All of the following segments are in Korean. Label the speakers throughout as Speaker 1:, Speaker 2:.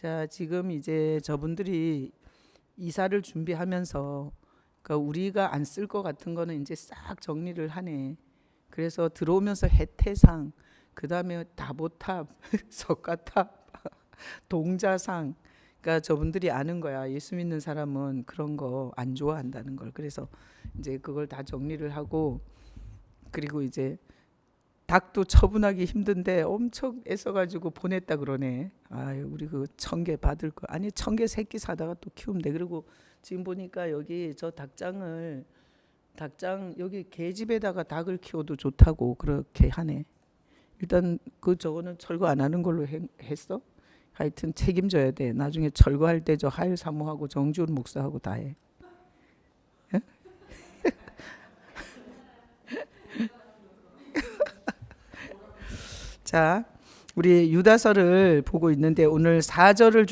Speaker 1: 자, 지금 이제 저분들이 이사를 준비하면서 그러니까 우리가 안 쓸 것 같은 거는 이제 싹 정리를 하네. 그래서 들어오면서 해태상, 그다음에 다보탑, 석가탑, 동자상. 그러니까 저분들이 아는 거야. 예수 믿는 사람은 그런 거 안 좋아한다는 걸. 그래서 이제 그걸 다 정리를 하고, 그리고 이제 닭도 처분하기 힘든데 엄청 애써가지고 보냈다 그러네. 아유, 우리 그 1,000개 받을 거 아니 1,000개 새끼 사다가 또 키우면 돼. 그리고 지금 보니까 여기 저 닭장 여기 계집에다가 닭을 키워도 좋다고 그렇게 하네. 일단 그 저거는 철거 안 하는 걸로 했어. 하여튼 책임져야 돼. 나중에 철거할 때 저 하일 사모하고 정지훈 목사하고 다 해. 예? 자, 우리 유다서를 보고 있는데 오늘 4절을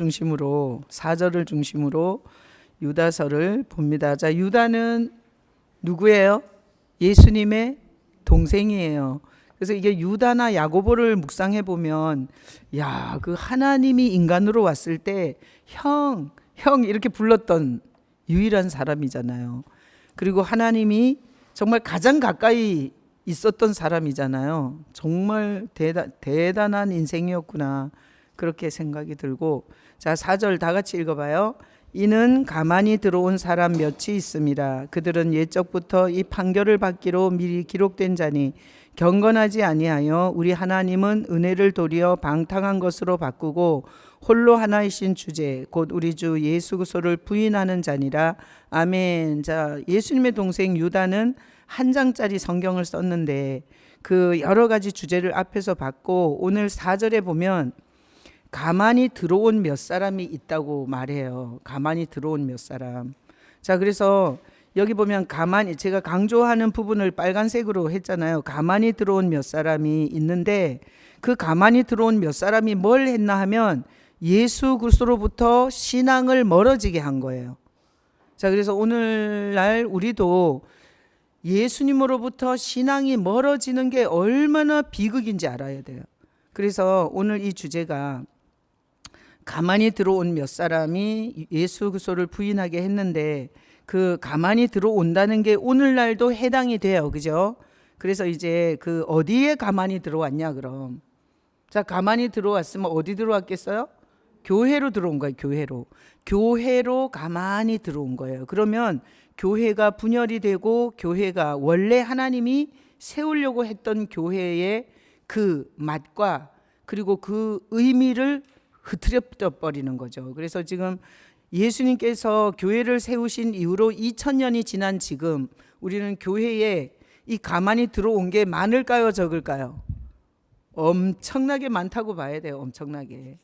Speaker 1: 중심으로 유다서를 봅니다. 자, 유다는 누구예요? 예수님의 동생이에요. 그래서 이게 유다나 야고보를 묵상해 보면, 야, 그 하나님이 인간으로 왔을 때 형 이렇게 불렀던 유일한 사람이잖아요. 그리고 하나님이 정말 가장 가까이 있었던 사람이잖아요. 정말 대단한 인생이었구나. 그렇게 생각이 들고, 자, 4절 다 같이 읽어봐요. 이는 가만히 들어온 사람 몇이 있습니다. 그들은 옛적부터 이 판결을 받기로 미리 기록된 자니 경건하지 아니하여 우리 하나님은 은혜를 도리어 방탕한 것으로 바꾸고 홀로 하나이신 주제 곧 우리 주 예수 그리스도를 부인하는 자니라. 아멘. 자, 예수님의 동생 유다는 한 장짜리 성경을 썼는데 그 여러 가지 주제를 앞에서 받고 오늘 4절에 보면 가만히 들어온 몇 사람이 있다고 말해요. 가만히 들어온 몇 사람. 자, 그래서 여기 보면 가만히, 제가 강조하는 부분을 빨간색으로 했잖아요. 가만히 들어온 몇 사람이 있는데 그 가만히 들어온 몇 사람이 뭘 했나 하면 예수 그리스도로부터 신앙을 멀어지게 한 거예요. 자, 그래서 오늘날 우리도 예수님으로부터 신앙이 멀어지는 게 얼마나 비극인지 알아야 돼요. 그래서 오늘 이 주제가 가만히 들어온 몇 사람이 예수 그리스도를 부인하게 했는데 그 가만히 들어온다는 게 오늘날도 해당이 돼요. 그죠? 그래서 이제 그 어디에 가만히 들어왔냐 그럼. 자, 가만히 들어왔으면 어디 들어왔겠어요? 교회로 들어온 거예요. 교회로 가만히 들어온 거예요. 그러면 교회가 분열이 되고 교회가 원래 하나님이 세우려고 했던 교회의 그 맛과 그리고 그 의미를 흐트려 버리는 거죠. 그래서 지금 예수님께서 교회를 세우신 이후로 2000년이 지난 지금 우리는 교회에 이 가만히 들어온 게 많을까요, 적을까요? 엄청나게 많다고 봐야 돼요. 엄청나게.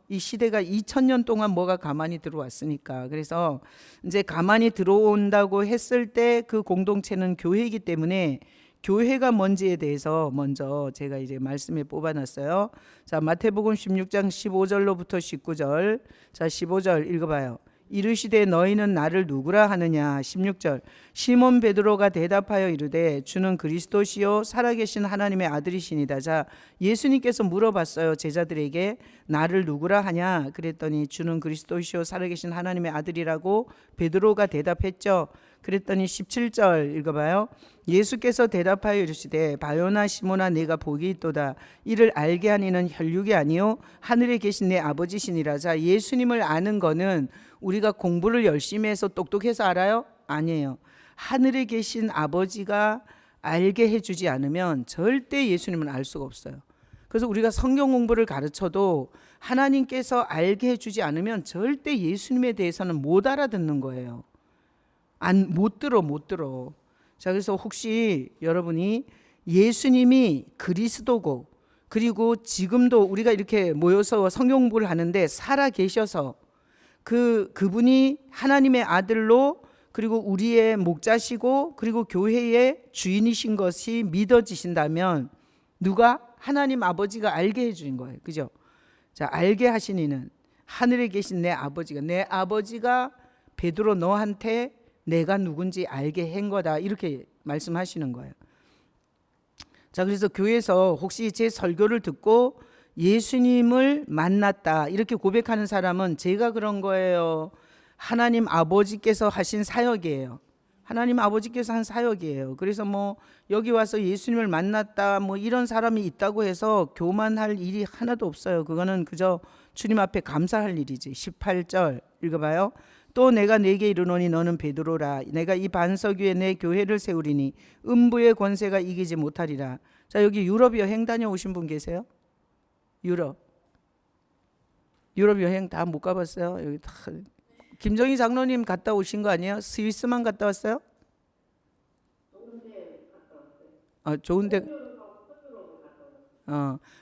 Speaker 1: 이 시대가 2000년 동안 뭐가 가만히 들어왔으니까. 그래서 이제 가만히 들어온다고 했을 때 그 공동체는 교회이기 때문에 교회가 뭔지에 대해서 먼저 제가 이제 말씀에 뽑아놨어요. 자, 마태복음 16장 15절로부터 19절. 자, 15절 읽어봐요. 이르시되 너희는 나를 누구라 하느냐. 16절 시몬 베드로가 대답하여 이르되 주는 그리스도시요 살아계신 하나님의 아들이시니다. 자, 예수님께서 물어봤어요. 제자들에게 나를 누구라 하냐. 그랬더니 주는 그리스도시요 살아계신 하나님의 아들이라고 베드로가 대답했죠. 그랬더니 17절 읽어봐요. 예수께서 대답하여 이르시되 바요나 시몬아 내가 복이 있도다. 이를 알게 하니는 혈육이 아니요 하늘에 계신 내 아버지시니라. 자, 예수님을 아는 거는 우리가 공부를 열심히 해서 똑똑해서 알아요? 아니에요. 하늘에 계신 아버지가 알게 해주지 않으면 절대 예수님은 알 수가 없어요. 그래서 우리가 성경 공부를 가르쳐도 하나님께서 알게 해주지 않으면 절대 예수님에 대해서는 못 알아듣는 거예요. 못 들어. 자, 그래서 혹시 여러분이 예수님이 그리스도고 그리고 지금도 우리가 이렇게 모여서 성경 공부를 하는데 살아 계셔서 그분이 하나님의 아들로 그리고 우리의 목자시고 그리고 교회의 주인이신 것이 믿어지신다면 누가? 하나님 아버지가 알게 해주신 거예요. 그죠? 자, 알게 하신 이는 하늘에 계신 내 아버지가 베드로 너한테 내가 누군지 알게 한 거다. 이렇게 말씀하시는 거예요. 자, 그래서 교회에서 혹시 제 설교를 듣고 예수님을 만났다 이렇게 고백하는 사람은 제가 그런 거예요? 하나님 아버지께서 하신 사역이에요. 하나님 아버지께서 한 사역이에요. 그래서 뭐 여기 와서 예수님을 만났다 뭐 이런 사람이 있다고 해서 교만할 일이 하나도 없어요. 그거는 그저 주님 앞에 감사할 일이지. 18절 읽어봐요. 또 내가 네게 이르노니 너는 베드로라. 내가 이 반석 위에 내 교회를 세우리니 음부의 권세가 이기지 못하리라. 자, 여기 유럽 여행 다녀오신 분 계세요? 유럽 여행 다 못 가봤어요? 여기 다 김정희 장로님 갔다 오신 거 아니에요? 스위스만 갔다 왔어요? 좋은데.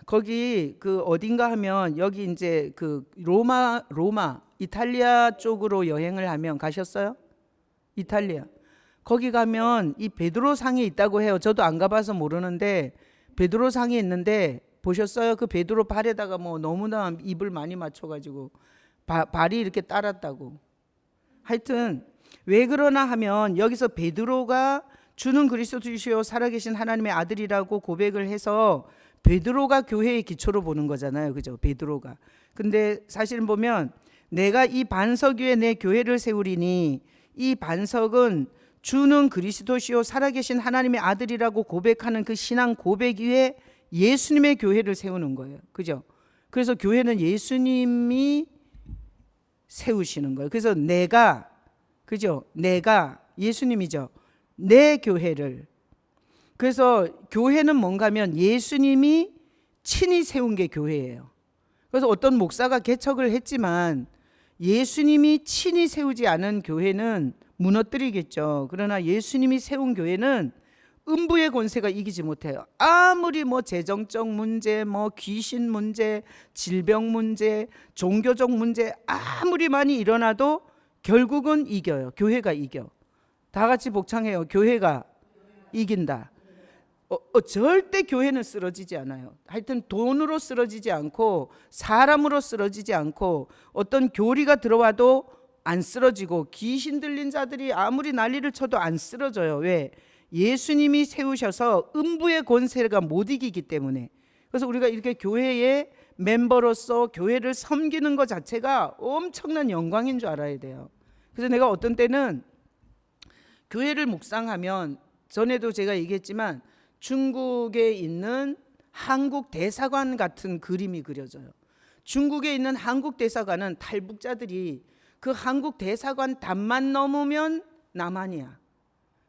Speaker 1: 거기 그 어딘가 하면 여기 이제 그 로마 이탈리아 쪽으로 여행을 하면 가셨어요? 이탈리아. 거기 가면 이 베드로 상이 있다고 해요. 저도 안 가봐서 모르는데 베드로 상이 있는데 보셨어요? 그 베드로 발에다가 뭐 너무나 입을 많이 맞춰가지고 발이 이렇게 따랐다고. 하여튼 왜 그러나 하면 여기서 베드로가 주는 그리스도이시요 살아계신 하나님의 아들이라고 고백을 해서 베드로가 교회의 기초로 보는 거잖아요. 그죠? 베드로가. 근데 사실은 보면 내가 이 반석 위에 내 교회를 세우리니 이 반석은 주는 그리스도시요 살아계신 하나님의 아들이라고 고백하는 그 신앙 고백 위에 예수님의 교회를 세우는 거예요. 그죠? 그래서 교회는 예수님이 세우시는 거예요. 그래서 내가, 그죠? 내가 예수님이죠. 내 교회를. 그래서 교회는 뭔가 하면 예수님이 친히 세운 게 교회예요. 그래서 어떤 목사가 개척을 했지만 예수님이 친히 세우지 않은 교회는 무너뜨리겠죠. 그러나 예수님이 세운 교회는 음부의 권세가 이기지 못해요. 아무리 뭐 재정적 문제, 뭐 귀신 문제, 질병 문제, 종교적 문제 아무리 많이 일어나도 결국은 이겨요. 교회가 이겨. 다 같이 복창해요. 교회가 이긴다. 절대 교회는 쓰러지지 않아요. 하여튼 돈으로 쓰러지지 않고 사람으로 쓰러지지 않고 어떤 교리가 들어와도 안 쓰러지고 귀신 들린 자들이 아무리 난리를 쳐도 안 쓰러져요. 왜? 예수님이 세우셔서 음부의 권세가 못 이기기 때문에. 그래서 우리가 이렇게 교회의 멤버로서 교회를 섬기는 것 자체가 엄청난 영광인 줄 알아야 돼요. 그래서 내가 어떤 때는 교회를 묵상하면 전에도 제가 얘기했지만 중국에 있는 한국 대사관 같은 그림이 그려져요. 중국에 있는 한국 대사관은 탈북자들이 그 한국 대사관 담만 넘으면 남한이야.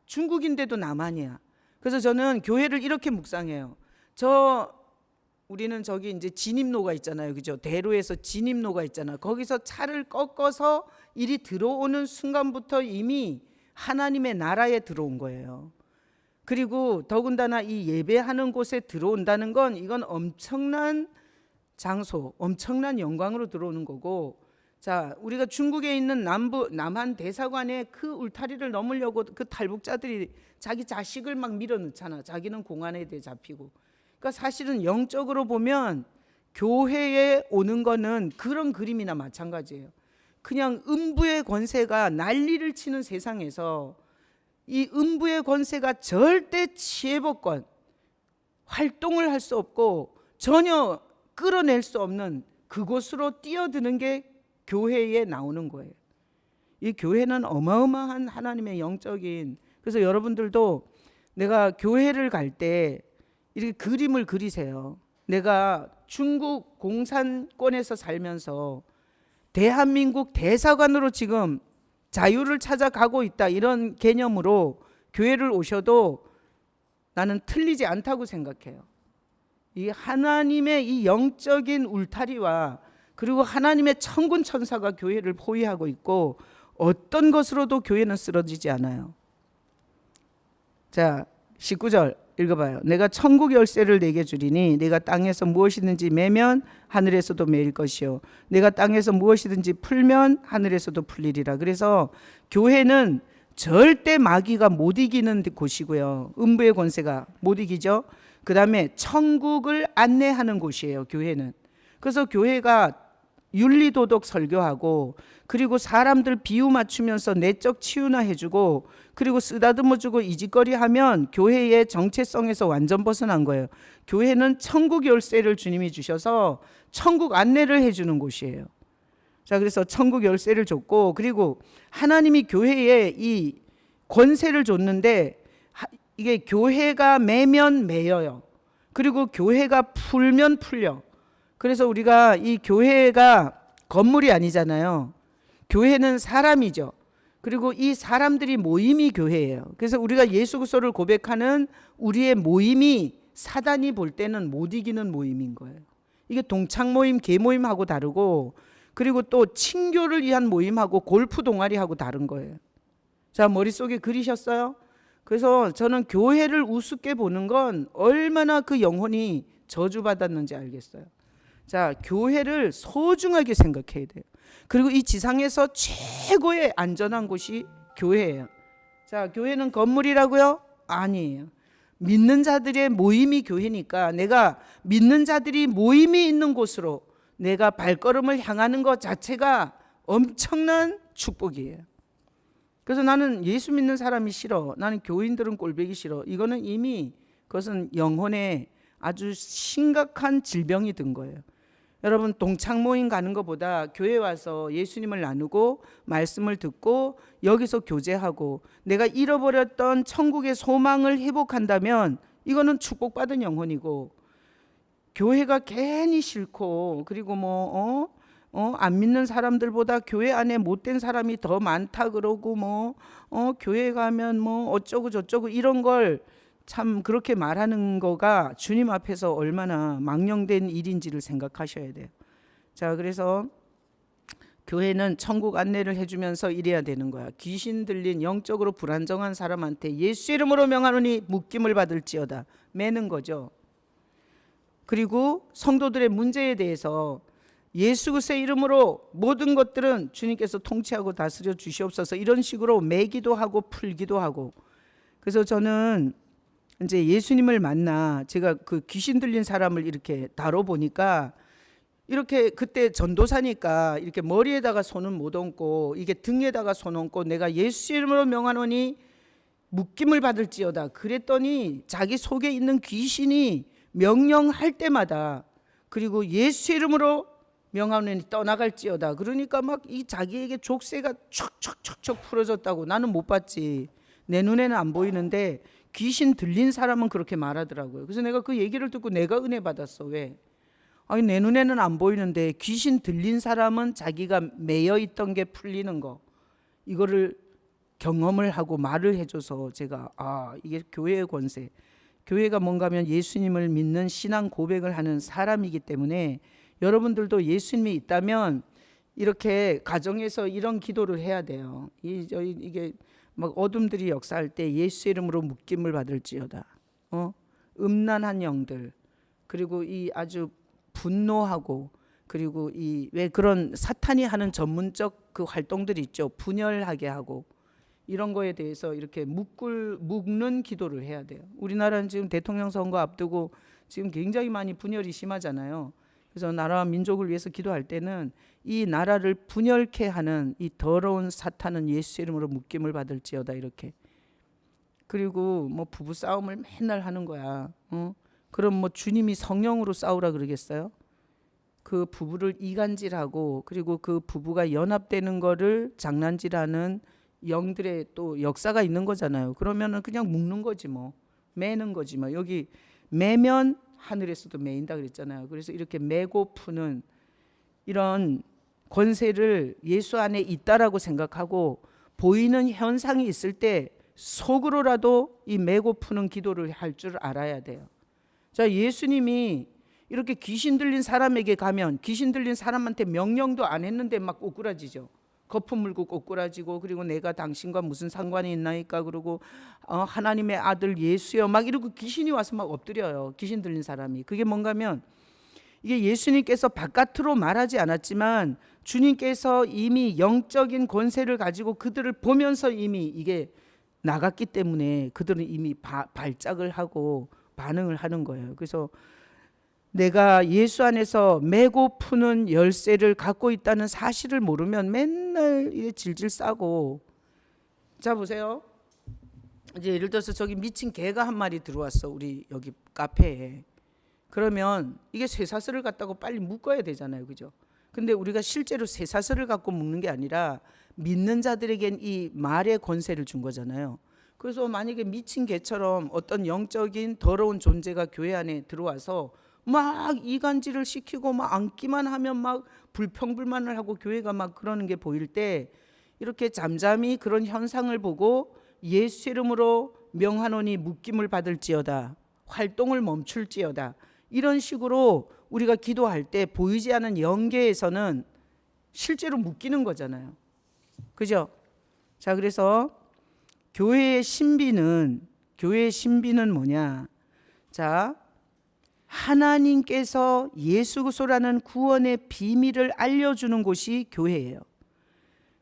Speaker 1: 중국인데도 남한이야. 그래서 저는 교회를 이렇게 묵상해요. 우리는 저기 이제 진입로가 있잖아요. 그죠? 대로에서 진입로가 있잖아요. 거기서 차를 꺾어서 이리 들어오는 순간부터 이미 하나님의 나라에 들어온 거예요. 그리고 더군다나 이 예배하는 곳에 들어온다는 건 이건 엄청난 장소, 엄청난 영광으로 들어오는 거고, 자, 우리가 중국에 있는 남한 대사관에 그 울타리를 넘으려고 그 탈북자들이 자기 자식을 막 밀어넣잖아. 자기는 공안에 대해 잡히고. 그러니까 사실은 영적으로 보면 교회에 오는 거는 그런 그림이나 마찬가지예요. 그냥 음부의 권세가 난리를 치는 세상에서 이 음부의 권세가 절대 치해복권 활동을 할 수 없고 전혀 끌어낼 수 없는 그곳으로 뛰어드는 게 교회에 나오는 거예요. 이 교회는 어마어마한 하나님의 영적인. 그래서 여러분들도 내가 교회를 갈 때 이렇게 그림을 그리세요. 내가 중국 공산권에서 살면서 대한민국 대사관으로 지금 자유를 찾아가고 있다, 이런 개념으로 교회를 오셔도 나는 틀리지 않다고 생각해요. 이 하나님의 이 영적인 울타리와 그리고 하나님의 천군 천사가 교회를 포위하고 있고 어떤 것으로도 교회는 쓰러지지 않아요. 자, 19절 읽어봐요. 내가 천국 열쇠를 내게 주리니 내가 땅에서 무엇이든지 매면 하늘에서도 매일 것이요 내가 땅에서 무엇이든지 풀면 하늘에서도 풀리리라. 그래서 교회는 절대 마귀가 못 이기는 곳이고요. 음부의 권세가 못 이기죠. 그 다음에 천국을 안내하는 곳이에요. 교회는. 그래서 교회가 윤리도덕 설교하고, 그리고 사람들 비유 맞추면서 내적 치유나 해주고, 그리고 쓰다듬어주고 이짓거리 하면 교회의 정체성에서 완전 벗어난 거예요. 교회는 천국 열쇠를 주님이 주셔서 천국 안내를 해주는 곳이에요. 자, 그래서 천국 열쇠를 줬고, 그리고 하나님이 교회에 이 권세를 줬는데, 이게 교회가 매면 매여요. 그리고 교회가 풀면 풀려. 그래서 우리가 이 교회가 건물이 아니잖아요. 교회는 사람이죠. 그리고 이 사람들이 모임이 교회예요. 그래서 우리가 예수 그리스도를 고백하는 우리의 모임이 사단이 볼 때는 못 이기는 모임인 거예요. 이게 동창 모임, 개 모임하고 다르고, 그리고 또 친교를 위한 모임하고 골프 동아리하고 다른 거예요. 자, 머릿속에 그리셨어요? 그래서 저는 교회를 우습게 보는 건 얼마나 그 영혼이 저주받았는지 알겠어요. 자, 교회를 소중하게 생각해야 돼요. 그리고 이 지상에서 최고의 안전한 곳이 교회예요. 자, 교회는 건물이라고요? 아니에요. 믿는 자들의 모임이 교회니까 내가 믿는 자들이 모임이 있는 곳으로 내가 발걸음을 향하는 것 자체가 엄청난 축복이에요. 그래서 나는 예수 믿는 사람이 싫어, 나는 교인들은 꼴보기 싫어, 이거는 이미 그것은 영혼에 아주 심각한 질병이 든 거예요. 여러분, 동창 모임 가는 것보다 교회 와서 예수님을 나누고 말씀을 듣고 여기서 교제하고 내가 잃어버렸던 천국의 소망을 회복한다면 이거는 축복받은 영혼이고, 교회가 괜히 싫고, 그리고 안 믿는 사람들보다 교회 안에 못된 사람이 더 많다 그러고 교회 가면 어쩌고 저쩌고 이런 걸 참 그렇게 말하는 거가 주님 앞에서 얼마나 망령된 일인지를 생각하셔야 돼요. 자, 그래서 교회는 천국 안내를 해주면서 이래야 되는 거야. 귀신 들린 영적으로 불안정한 사람한테 예수 이름으로 명하노니 묶임을 받을지어다, 매는 거죠. 그리고 성도들의 문제에 대해서 예수 그리스도의 이름으로 모든 것들은 주님께서 통치하고 다스려 주시옵소서, 이런 식으로 매기도 하고 풀기도 하고. 그래서 저는 이제 예수님을 만나 제가 그 귀신 들린 사람을 이렇게 다뤄보니까, 이렇게 그때 전도사니까 이렇게 머리에다가 손은 못 얹고 이게 등에다가 손 얹고 내가 예수 이름으로 명하노니 묶임을 받을지어다 그랬더니 자기 속에 있는 귀신이 명령할 때마다, 그리고 예수 이름으로 명하노니 떠나갈지어다 그러니까 막 이 자기에게 족쇄가 촉촉촉촉 풀어졌다고. 나는 못 봤지, 내 눈에는 안 보이는데 귀신 들린 사람은 그렇게 말하더라고요. 그래서 내가 그 얘기를 듣고 내가 은혜 받았어. 왜? 아니, 내 눈에는 안 보이는데 귀신 들린 사람은 자기가 매여 있던 게 풀리는 거, 이거를 경험을 하고 말을 해줘서 제가 이게 교회의 권세. 교회가 뭔가 하면 예수님을 믿는 신앙 고백을 하는 사람이기 때문에 여러분들도 예수님이 있다면 이렇게 가정에서 이런 기도를 해야 돼요. 이게 막 어둠들이 역사할 때 예수 이름으로 묶임을 받을지어다. 음란한 영들, 그리고 이 아주 분노하고, 그리고 이 왜 그런 사탄이 하는 전문적 그 활동들이 있죠. 분열하게 하고 이런 거에 대해서 이렇게 묶는 기도를 해야 돼요. 우리나라는 지금 대통령 선거 앞두고 지금 굉장히 많이 분열이 심하잖아요. 그래서 나라와 민족을 위해서 기도할 때는 이 나라를 분열케 하는 이 더러운 사탄은 예수 이름으로 묶임을 받을지어다, 이렇게. 그리고 부부 싸움을 맨날 하는 거야. 그럼 주님이 성령으로 싸우라 그러겠어요? 그 부부를 이간질하고, 그리고 그 부부가 연합되는 거를 장난질하는 영들의 또 역사가 있는 거잖아요. 그러면은 그냥 묶는 거지, 매는 거지. 여기 매면 하늘에서도 매인다 그랬잖아요. 그래서 이렇게 매고 푸는 이런 권세를 예수 안에 있다라고 생각하고, 보이는 현상이 있을 때 속으로라도 이 매고 푸는 기도를 할 줄 알아야 돼요. 자, 예수님이 이렇게 귀신 들린 사람에게 가면 귀신 들린 사람한테 명령도 안 했는데 막 꼬꾸라지죠. 거품 물고 꼬꾸라지고, 그리고 내가 당신과 무슨 상관이 있나이까 그러고 하나님의 아들 예수여 막 이러고 귀신이 와서 막 엎드려요. 귀신 들린 사람이. 그게 뭔가 하면 이게 예수님께서 바깥으로 말하지 않았지만 주님께서 이미 영적인 권세를 가지고 그들을 보면서 이미 이게 나갔기 때문에 그들은 이미 발작을 하고 반응을 하는 거예요. 그래서 내가 예수 안에서 매고 푸는 열쇠를 갖고 있다는 사실을 모르면 맨날 이래 질질 싸고. 자 보세요. 이제 예를 들어서 저기 미친 개가 한 마리 들어왔어, 우리 여기 카페에. 그러면 이게 쇠사슬을 갖다고 빨리 묶어야 되잖아요, 그죠? 근데 우리가 실제로 쇠사슬을 갖고 묶는 게 아니라 믿는 자들에겐 이 말의 권세를 준 거잖아요. 그래서 만약에 미친 개처럼 어떤 영적인 더러운 존재가 교회 안에 들어와서 막 이간질을 시키고 막 앉기만 하면 막 불평불만을 하고 교회가 막 그러는 게 보일 때, 이렇게 잠잠히 그런 현상을 보고 예수 이름으로 명하노니 묶임을 받을지어다, 활동을 멈출지어다, 이런 식으로 우리가 기도할 때 보이지 않은 영계에서는 실제로 묶이는 거잖아요, 그죠? 자, 그래서 교회의 신비는 뭐냐? 자, 하나님께서 예수 그리스도라는 구원의 비밀을 알려주는 곳이 교회예요.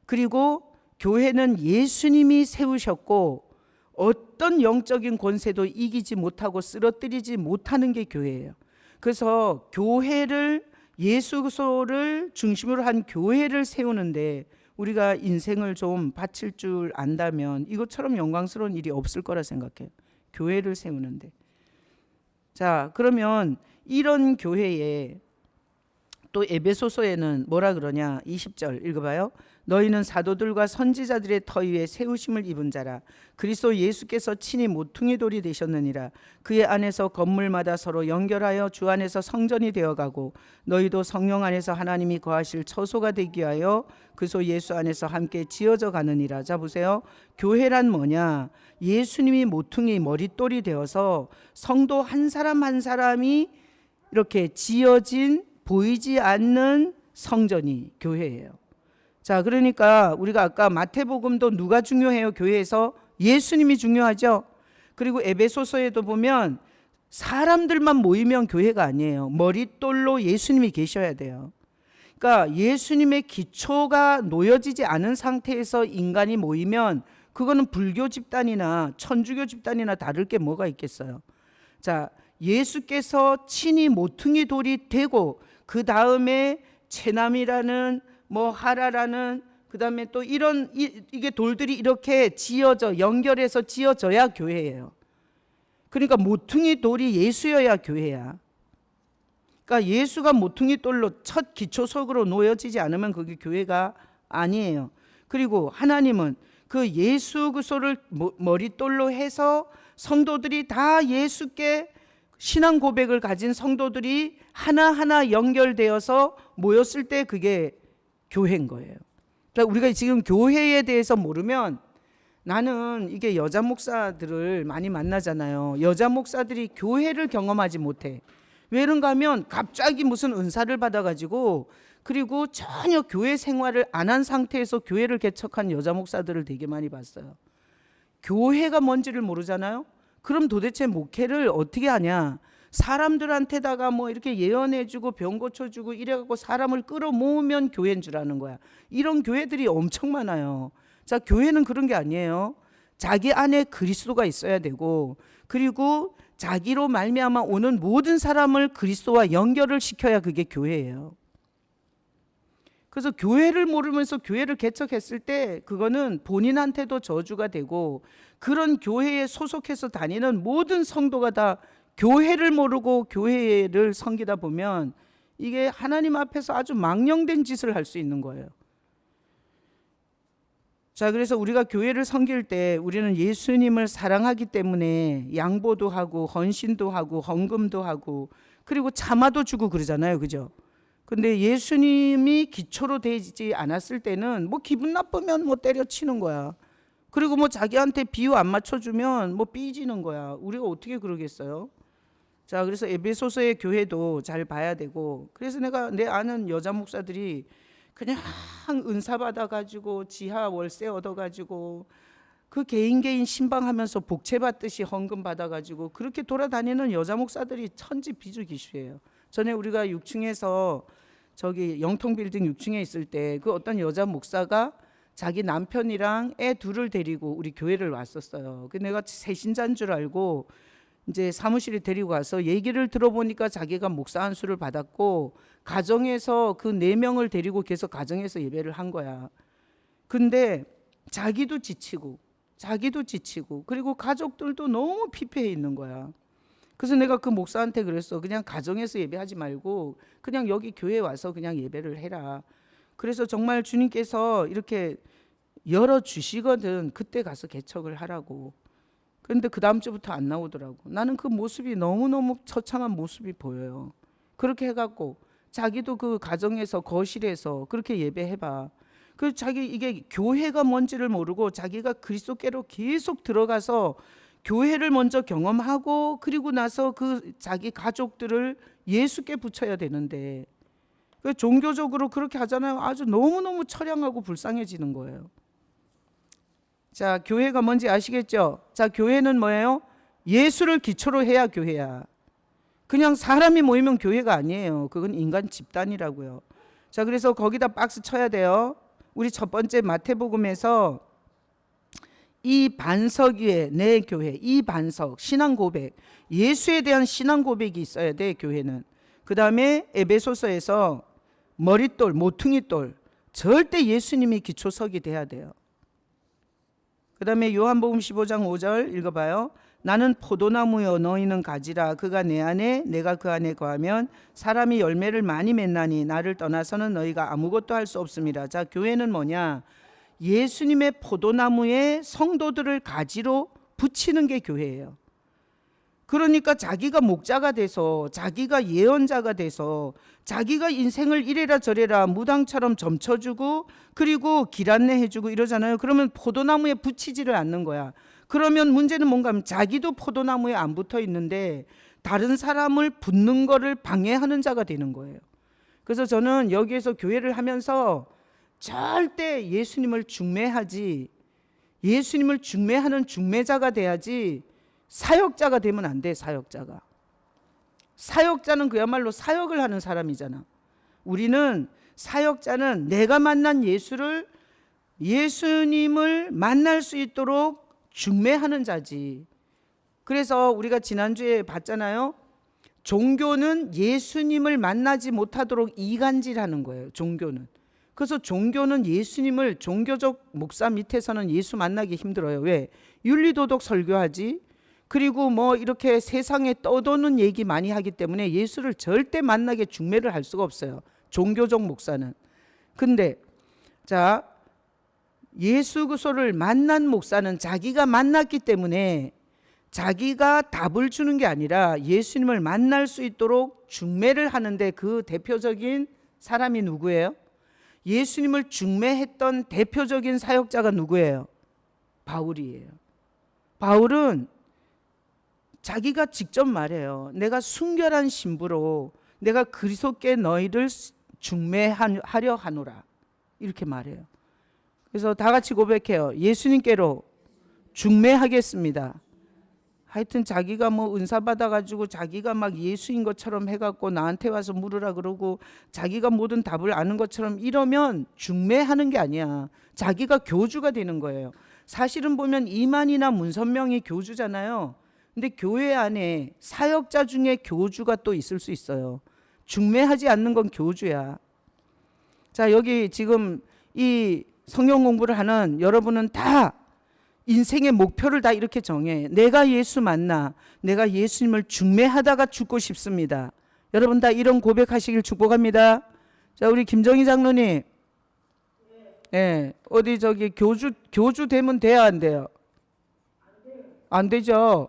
Speaker 1: 그리고 교회는 예수님이 세우셨고 어떤 영적인 권세도 이기지 못하고 쓰러뜨리지 못하는 게 교회예요. 그래서 교회를, 예수 그리스도를 중심으로 한 교회를 세우는데 우리가 인생을 좀 바칠 줄 안다면 이것처럼 영광스러운 일이 없을 거라 생각해요, 교회를 세우는데. 자, 그러면 이런 교회에 또 에베소서에는 뭐라 그러냐? 20절 읽어봐요. 너희는 사도들과 선지자들의 터 위에 세우심을 입은 자라. 그리스도 예수께서 친히 모퉁이 돌이 되셨느니라. 그의 안에서 건물마다 서로 연결하여 주 안에서 성전이 되어가고 너희도 성령 안에서 하나님이 거하실 처소가 되기 위하여 그리스도 예수 안에서 함께 지어져 가느니라. 자 보세요. 교회란 뭐냐? 예수님이 모퉁이 머릿돌이 되어서 성도 한 사람 한 사람이 이렇게 지어진 보이지 않는 성전이 교회예요. 자, 그러니까 우리가 아까 마태복음도 누가 중요해요? 교회에서 예수님이 중요하죠. 그리고 에베소서에도 보면 사람들만 모이면 교회가 아니에요. 머릿돌로 예수님이 계셔야 돼요. 그러니까 예수님의 기초가 놓여지지 않은 상태에서 인간이 모이면 그거는 불교 집단이나 천주교 집단이나 다를 게 뭐가 있겠어요. 자, 예수께서 친히 모퉁이 돌이 되고 그 다음에 체남이라는 뭐 하라라는, 그 다음에 또 이런 이게 돌들이 이렇게 지어져 연결해서 지어져야 교회예요. 그러니까 모퉁이 돌이 예수여야 교회야. 그러니까 예수가 모퉁이 돌로 첫 기초석으로 놓여지지 않으면 그게 교회가 아니에요. 그리고 하나님은 그 예수 그리스도를 머릿돌로 해서 성도들이 다 예수께 신앙 고백을 가진 성도들이 하나하나 연결되어서 모였을 때 그게 교회인 거예요. 그러니까 우리가 지금 교회에 대해서 모르면, 나는 이게 여자 목사들을 많이 만나잖아요. 여자 목사들이 교회를 경험하지 못해. 왜 그런가 하면 갑자기 무슨 은사를 받아가지고 그리고 전혀 교회 생활을 안 한 상태에서 교회를 개척한 여자 목사들을 되게 많이 봤어요. 교회가 뭔지를 모르잖아요. 그럼 도대체 목회를 어떻게 하냐? 사람들한테다가 뭐 이렇게 예언해주고 병 고쳐주고 이래갖고 사람을 끌어모으면 교회인 줄 아는 거야. 이런 교회들이 엄청 많아요. 자, 교회는 그런 게 아니에요. 자기 안에 그리스도가 있어야 되고, 그리고 자기로 말미암아 오는 모든 사람을 그리스도와 연결을 시켜야 그게 교회예요. 그래서 교회를 모르면서 교회를 개척했을 때 그거는 본인한테도 저주가 되고, 그런 교회에 소속해서 다니는 모든 성도가 다 교회를 모르고 교회를 섬기다 보면 이게 하나님 앞에서 아주 망령된 짓을 할 수 있는 거예요. 자, 그래서 우리가 교회를 섬길 때 우리는 예수님을 사랑하기 때문에 양보도 하고 헌신도 하고 헌금도 하고 그리고 참아도 주고 그러잖아요, 그죠? 근데 예수님이 기초로 되지 않았을 때는 뭐 기분 나쁘면 뭐 때려치는 거야. 그리고 뭐 자기한테 비유 안 맞춰주면 뭐 삐지는 거야. 우리가 어떻게 그러겠어요? 자, 그래서 에베소서의 교회도 잘 봐야 되고, 그래서 내 아는 여자 목사들이 그냥 은사 받아가지고 지하 월세 얻어가지고 그 개인 신방하면서 복채 받듯이 헌금 받아가지고 그렇게 돌아다니는 여자 목사들이 천지 비주기수예요. 전에 우리가 6층에서 저기 영통빌딩 6층에 있을 때 그 어떤 여자 목사가 자기 남편이랑 애 둘을 데리고 우리 교회를 왔었어요. 그 내가 새신자인 줄 알고 이제 사무실에 데리고 가서 얘기를 들어보니까 자기가 목사 안수를 받았고 가정에서 그 4명을 데리고 계속 가정에서 예배를 한 거야. 근데 자기도 지치고 그리고 가족들도 너무 피폐해 있는 거야. 그래서 내가 그 목사한테 그랬어. 그냥 가정에서 예배하지 말고 그냥 여기 교회에 와서 그냥 예배를 해라. 그래서 정말 주님께서 이렇게 열어주시거든 그때 가서 개척을 하라고. 그런데 그 다음 주부터 안 나오더라고. 나는 그 모습이 너무너무 처참한 모습이 보여요. 그렇게 해갖고 자기도 그 가정에서 거실에서 그렇게 예배해봐. 그 자기 이게 교회가 뭔지를 모르고 자기가 그리스도께로 계속 들어가서 교회를 먼저 경험하고 그리고 나서 그 자기 가족들을 예수께 붙여야 되는데 그 종교적으로 그렇게 하잖아요. 아주 너무너무 처량하고 불쌍해지는 거예요. 자, 교회가 뭔지 아시겠죠? 자, 교회는 뭐예요? 예수를 기초로 해야 교회야. 그냥 사람이 모이면 교회가 아니에요. 그건 인간 집단이라고요. 자, 그래서 거기다 박스 쳐야 돼요. 우리 첫 번째 마태복음에서 이 반석 위에 내 교회, 이 반석, 신앙 고백, 예수에 대한 신앙 고백이 있어야 돼, 교회는. 그 다음에 에베소서에서 머릿돌, 모퉁이돌, 절대 예수님이 기초석이 돼야 돼요. 그 다음에 요한복음 15장 5절 읽어봐요. 나는 포도나무여 너희는 가지라. 그가 내 안에 내가 그 안에 거하면 사람이 열매를 많이 맺나니 나를 떠나서는 너희가 아무것도 할 수 없습니다. 자, 교회는 뭐냐? 예수님의 포도나무에 성도들을 가지로 붙이는 게 교회예요. 그러니까 자기가 목자가 돼서 자기가 예언자가 돼서 자기가 인생을 이래라 저래라 무당처럼 점쳐주고 그리고 길 안내해주고 이러잖아요. 그러면 포도나무에 붙이지를 않는 거야. 그러면 문제는 뭔가 하면 자기도 포도나무에 안 붙어 있는데 다른 사람을 붙는 거를 방해하는 자가 되는 거예요. 그래서 저는 여기에서 교회를 하면서 절대 예수님을 중매하지, 예수님을 중매하는 중매자가 돼야지 사역자가 되면 안 돼. 사역자는 그야말로 사역을 하는 사람이잖아. 우리는 사역자는 내가 만난 예수님을 만날 수 있도록 중매하는 자지. 그래서 우리가 지난주에 봤잖아요. 종교는 예수님을 만나지 못하도록 이간질하는 거예요. 종교는. 그래서 종교는 예수님을, 종교적 목사 밑에서는 예수 만나기 힘들어요. 왜? 윤리도덕 설교하지. 그리고 뭐 이렇게 세상에 떠도는 얘기 많이 하기 때문에 예수를 절대 만나게 중매를 할 수가 없어요. 종교적 목사는. 근데 자, 예수 그리스도를 만난 목사는 자기가 만났기 때문에 자기가 답을 주는 게 아니라 예수님을 만날 수 있도록 중매를 하는데 그 대표적인 사람이 누구예요? 예수님을 중매했던 대표적인 사역자가 누구예요? 바울이에요. 바울은 자기가 직접 말해요. 내가 순결한 신부로 내가 그리스도께 너희를 중매하려 하노라. 이렇게 말해요. 그래서 다 같이 고백해요. 예수님께로 중매하겠습니다. 하여튼 자기가 뭐 은사 받아가지고 자기가 막 예수인 것처럼 해갖고 나한테 와서 물으라 그러고 자기가 모든 답을 아는 것처럼 이러면 중매하는 게 아니야. 자기가 교주가 되는 거예요. 사실은 보면 이만희나 문선명이 교주잖아요. 근데 교회 안에 사역자 중에 교주가 또 있을 수 있어요. 중매하지 않는 건 교주야. 자, 여기 지금 이 성경 공부를 하는 여러분은 다 인생의 목표를 다 이렇게 정해. 내가 예수 만나. 내가 예수님을 중매하다가 죽고 싶습니다. 여러분 다 이런 고백하시길 축복합니다. 자, 우리 김정희 장로님. 네, 어디 저기 교주 되면 돼야 안 돼요? 안 되죠.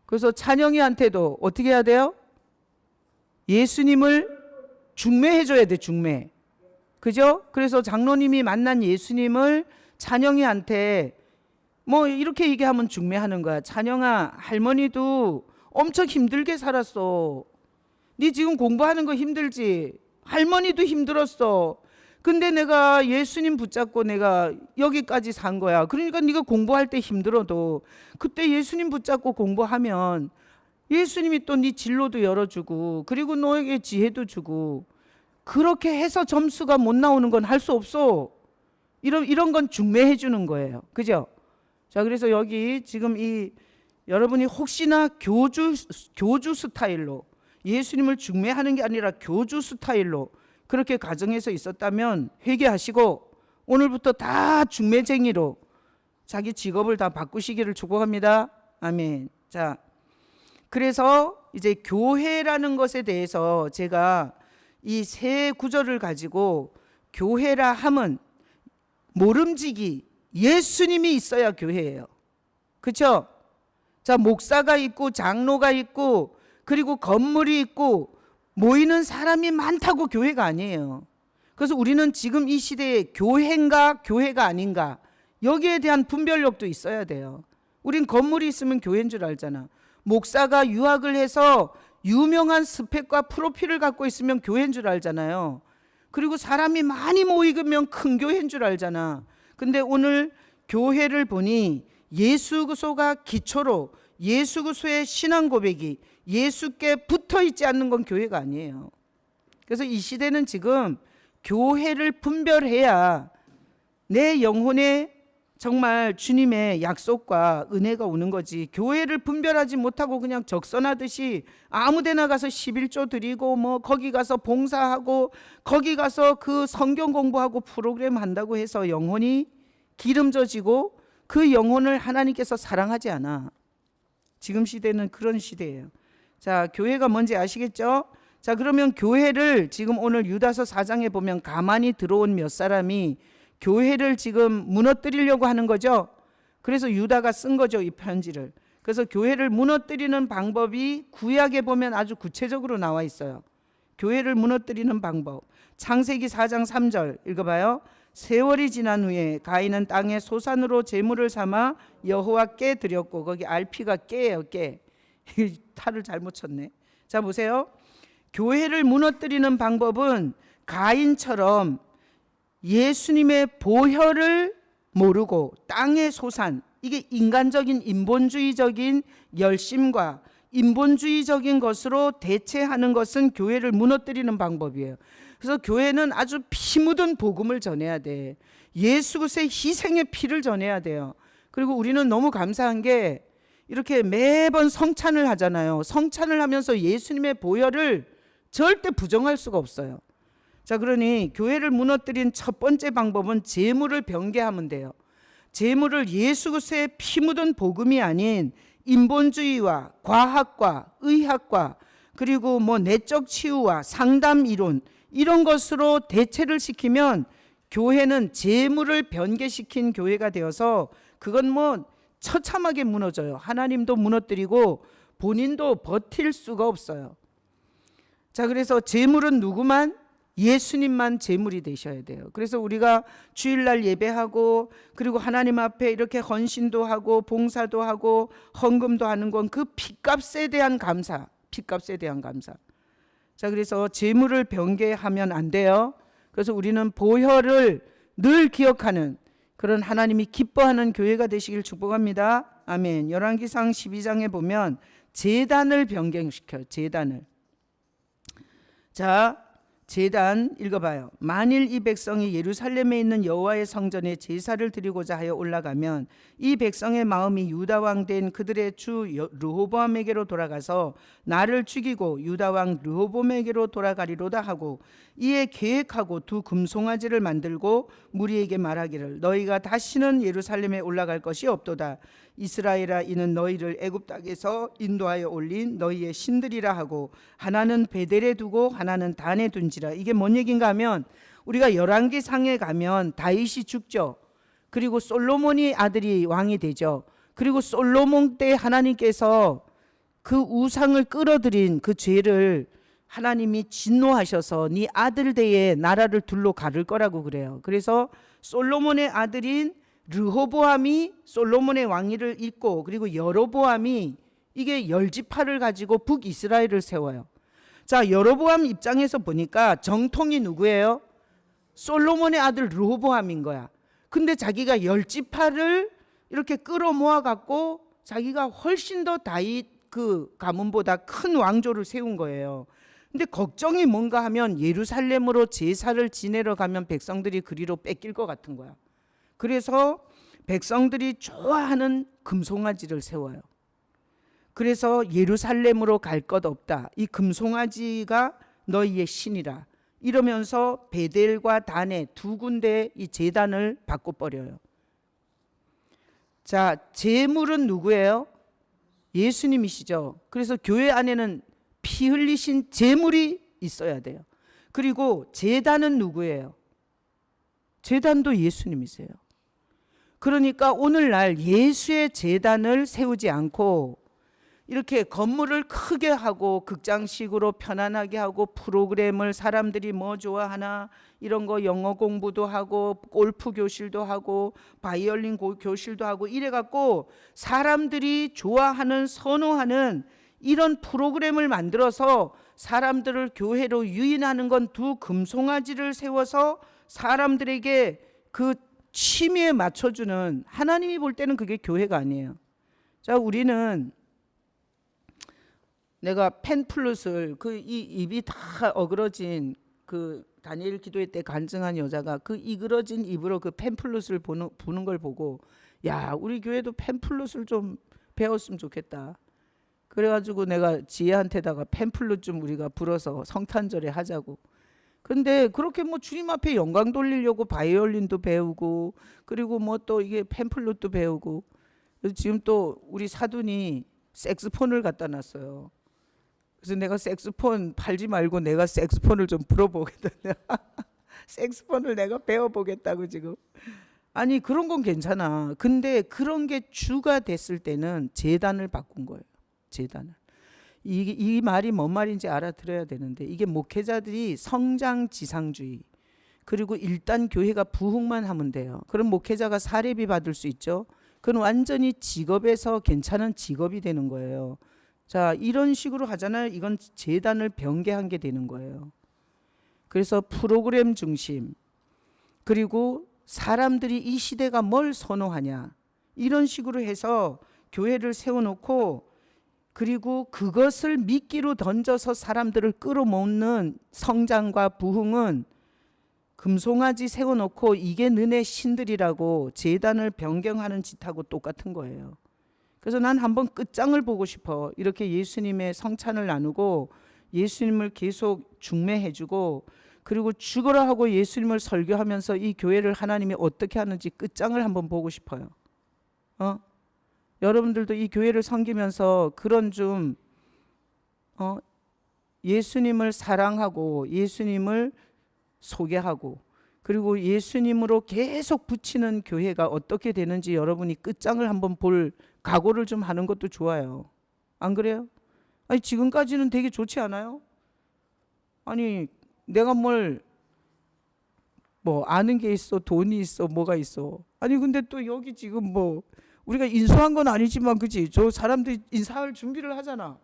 Speaker 1: 그래서 찬영이한테도 어떻게 해야 돼요? 예수님을 중매해줘야 돼, 중매. 그죠? 그래서 장로님이 만난 예수님을 찬영이한테 뭐 이렇게 얘기하면 중매하는 거야. 찬영아, 할머니도 엄청 힘들게 살았어. 네 지금 공부하는 거 힘들지? 할머니도 힘들었어. 근데 내가 예수님 붙잡고 내가 여기까지 산 거야. 그러니까 네가 공부할 때 힘들어도 그때 예수님 붙잡고 공부하면 예수님이 또 네 진로도 열어주고 그리고 너에게 지혜도 주고 그렇게 해서 점수가 못 나오는 건 할 수 없어. 이런 건 중매해 주는 거예요. 그죠? 자, 그래서 여기 지금 이 여러분이 혹시나 교주 스타일로 예수님을 중매하는 게 아니라 교주 스타일로 그렇게 가정에서 있었다면 회개하시고 오늘부터 다 중매쟁이로 자기 직업을 다 바꾸시기를 축복합니다. 아멘. 자, 그래서 이제 교회라는 것에 대해서 제가 이 세 구절을 가지고 교회라 함은 모름지기 예수님이 있어야 교회예요. 그렇죠? 자, 목사가 있고 장로가 있고 그리고 건물이 있고 모이는 사람이 많다고 교회가 아니에요. 그래서 우리는 지금 이 시대에 교회인가 교회가 아닌가 여기에 대한 분별력도 있어야 돼요. 우린 건물이 있으면 교회인 줄 알잖아. 목사가 유학을 해서 유명한 스펙과 프로필을 갖고 있으면 교회인 줄 알잖아요. 그리고 사람이 많이 모이면 큰 교회인 줄 알잖아. 근데 오늘 교회를 보니 예수 그리스도가 기초로 예수 그리스도의 신앙 고백이 예수께 붙어 있지 않는 건 교회가 아니에요. 그래서 이 시대는 지금 교회를 분별해야 내 영혼에 정말 주님의 약속과 은혜가 오는 거지. 교회를 분별하지 못하고 그냥 적선하듯이 아무 데나 가서 11조 드리고 뭐 거기 가서 봉사하고 거기 가서 그 성경 공부하고 프로그램 한다고 해서 영혼이 기름져지고 그 영혼을 하나님께서 사랑하지 않아. 지금 시대는 그런 시대예요. 자, 교회가 뭔지 아시겠죠? 자, 그러면 교회를 지금 오늘 유다서 4장에 보면 가만히 들어온 몇 사람이 교회를 지금 무너뜨리려고 하는 거죠. 그래서 유다가 쓴 거죠, 이 편지를. 그래서 교회를 무너뜨리는 방법이 구약에 보면 아주 구체적으로 나와 있어요. 교회를 무너뜨리는 방법. 창세기 4장 3절 읽어봐요. 세월이 지난 후에 가인은 땅에 소산으로 제물을 삼아 여호와께 드렸고, 거기 RP가 깨예요, 깨. 탈을 잘못 쳤네. 자, 보세요. 교회를 무너뜨리는 방법은 가인처럼 예수님의 보혈을 모르고 땅의 소산, 이게 인간적인 인본주의적인 열심과 인본주의적인 것으로 대체하는 것은 교회를 무너뜨리는 방법이에요. 그래서 교회는 아주 피 묻은 복음을 전해야 돼. 예수 그리스도의 희생의 피를 전해야 돼요. 그리고 우리는 너무 감사한 게 이렇게 매번 성찬을 하잖아요. 성찬을 하면서 예수님의 보혈을 절대 부정할 수가 없어요. 자, 그러니 교회를 무너뜨린 첫 번째 방법은 재물을 변개하면 돼요. 재물을 예수 그리스도의 피 묻은 복음이 아닌 인본주의와 과학과 의학과 그리고 뭐 내적 치유와 상담 이론 이런 것으로 대체를 시키면 교회는 재물을 변개시킨 교회가 되어서 그건 뭐 처참하게 무너져요. 하나님도 무너뜨리고 본인도 버틸 수가 없어요. 자, 그래서 재물은 누구만? 예수님만 재물이 되셔야 돼요. 그래서 우리가 주일날 예배하고 그리고 하나님 앞에 이렇게 헌신도 하고 봉사도 하고 헌금도 하는 건 그 핏값에 대한 감사, 핏값에 대한 감사. 자, 그래서 재물을 변개하면 안 돼요. 그래서 우리는 보혈을 늘 기억하는 그런 하나님이 기뻐하는 교회가 되시길 축복합니다. 아멘. 열왕기상 12장에 보면 제단을 변경시켜요. 제단을. 자, 제단 읽어봐요. 만일 이 백성이 예루살렘에 있는 여호와의 성전에 제사를 드리고자 하여 올라가면 이 백성의 마음이 유다 왕 된 그들의 주 르호보암에게로 돌아가서 나를 죽이고 유다 왕 르호보암에게로 돌아가리로다 하고 이에 계획하고 두 금송아지를 만들고 무리에게 말하기를 너희가 다시는 예루살렘에 올라갈 것이 없도다. 이스라엘아, 이는 너희를 애굽 땅에서 인도하여 올린 너희의 신들이라 하고 하나는 베델에 두고 하나는 단에 둔지라. 이게 뭔 얘기인가 하면 우리가 열왕기상에 가면 다윗이 죽죠. 그리고 솔로몬이 아들이 왕이 되죠. 그리고 솔로몬 때 하나님께서 그 우상을 끌어들인 그 죄를 하나님이 진노하셔서 네 아들 대에 나라를 둘로 가를 거라고 그래요. 그래서 솔로몬의 아들인 르호보암이 솔로몬의 왕위를 잇고 그리고 여로보암이 이게 열지파를 가지고 북이스라엘을 세워요. 자, 여로보암 입장에서 보니까 정통이 누구예요? 솔로몬의 아들 르호보암인 거야. 근데 자기가 열지파를 이렇게 끌어모아 갖고 자기가 훨씬 더 다윗 그 가문보다 큰 왕조를 세운 거예요. 근데 걱정이 뭔가 하면 예루살렘으로 제사를 지내러 가면 백성들이 그리로 뺏길 것 같은 거야. 그래서 백성들이 좋아하는 금송아지를 세워요. 그래서 예루살렘으로 갈 것 없다. 이 금송아지가 너희의 신이라. 이러면서 베델과 단에 두 군데 이 제단을 바꿔버려요. 자, 제물은 누구예요? 예수님이시죠. 그래서 교회 안에는 피 흘리신 제물이 있어야 돼요. 그리고 제단은 누구예요? 제단도 예수님이세요. 그러니까 오늘날 예수의 제단을 세우지 않고 이렇게 건물을 크게 하고 극장식으로 편안하게 하고 프로그램을 사람들이 뭐 좋아하나 이런 거 영어 공부도 하고 골프 교실도 하고 바이올린 교실도 하고 이래갖고 사람들이 좋아하는 선호하는 이런 프로그램을 만들어서 사람들을 교회로 유인하는 건 두 금송아지를 세워서 사람들에게 그 취미에 맞춰주는, 하나님이 볼 때는 그게 교회가 아니에요. 자, 우리는 내가 펜플룻을 이 입이 다 어그러진 그 다니엘 기도회 때 간증한 여자가 그 이그러진 입으로 그 펜플룻을 부는 걸 보고, 야, 우리 교회도 펜플룻을 좀 배웠으면 좋겠다. 그래가지고 내가 지혜한테다가 펜플룻 좀 우리가 불어서 성탄절에 하자고. 근데 그렇게 뭐 주님 앞에 영광 돌리려고 바이올린도 배우고 그리고 뭐 또 이게 펜플룻도 배우고, 그래서 지금 또 우리 사돈이 색스폰을 갖다 놨어요. 그래서 내가 색스폰 팔지 말고 내가 색스폰을 좀 불어보겠다. 색스폰을 내가 배워보겠다고 지금. 아니, 그런 건 괜찮아. 근데 그런 게 주가 됐을 때는 제단을 바꾼 거예요. 제단을. 이 말이 뭔 말인지 알아들어야 되는데, 이게 목회자들이 성장지상주의, 그리고 일단 교회가 부흥만 하면 돼요. 그럼 목회자가 사례비 받을 수 있죠. 그건 완전히 직업에서 괜찮은 직업이 되는 거예요. 자, 이런 식으로 하잖아요. 이건 제단을 변개한 게 되는 거예요. 그래서 프로그램 중심, 그리고 사람들이 이 시대가 뭘 선호하냐, 이런 식으로 해서 교회를 세워놓고, 그리고 그것을 미끼로 던져서 사람들을 끌어모으는 성장과 부흥은 금송아지 세워놓고 이게 너네 신들이라고 제단을 변경하는 짓하고 똑같은 거예요. 그래서 난 한번 끝장을 보고 싶어. 이렇게 예수님의 성찬을 나누고 예수님을 계속 중매해주고, 그리고 죽으라 하고 예수님을 설교하면서 이 교회를 하나님이 어떻게 하는지 끝장을 한번 보고 싶어요. 여러분들도 이 교회를 섬기면서 그런 좀 예수님을 사랑하고 예수님을 소개하고 그리고 예수님으로 계속 붙이는 교회가 어떻게 되는지 여러분이 끝장을 한번 볼 각오를 좀 하는 것도 좋아요. 안 그래요? 아니, 지금까지는 되게 좋지 않아요? 아니, 내가 뭐 아는 게 있어, 돈이 있어, 뭐가 있어. 아니, 근데 또 여기 지금 뭐 우리가 인수한 건 아니지만, 그치? 저 사람들이 인사할 준비를 하잖아.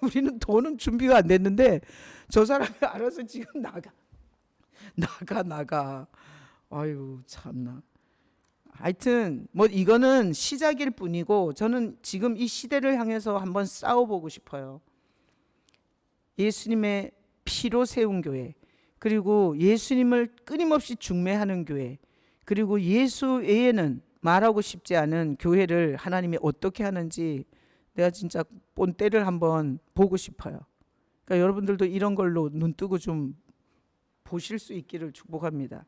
Speaker 1: 우리는 돈은 준비가 안 됐는데 저 사람이 알아서 지금 나가. 아유, 참나. 하여튼 뭐 이거는 시작일 뿐이고, 저는 지금 이 시대를 향해서 한번 싸워보고 싶어요. 예수님의 피로 세운 교회, 그리고 예수님을 끊임없이 중매하는 교회, 그리고 예수 외에는 말하고 싶지 않은 교회를 하나님이 어떻게 하는지 내가 진짜 본때를 한번 보고 싶어요. 그러니까 여러분들도 이런 걸로 눈 뜨고 좀 보실 수 있기를 축복합니다.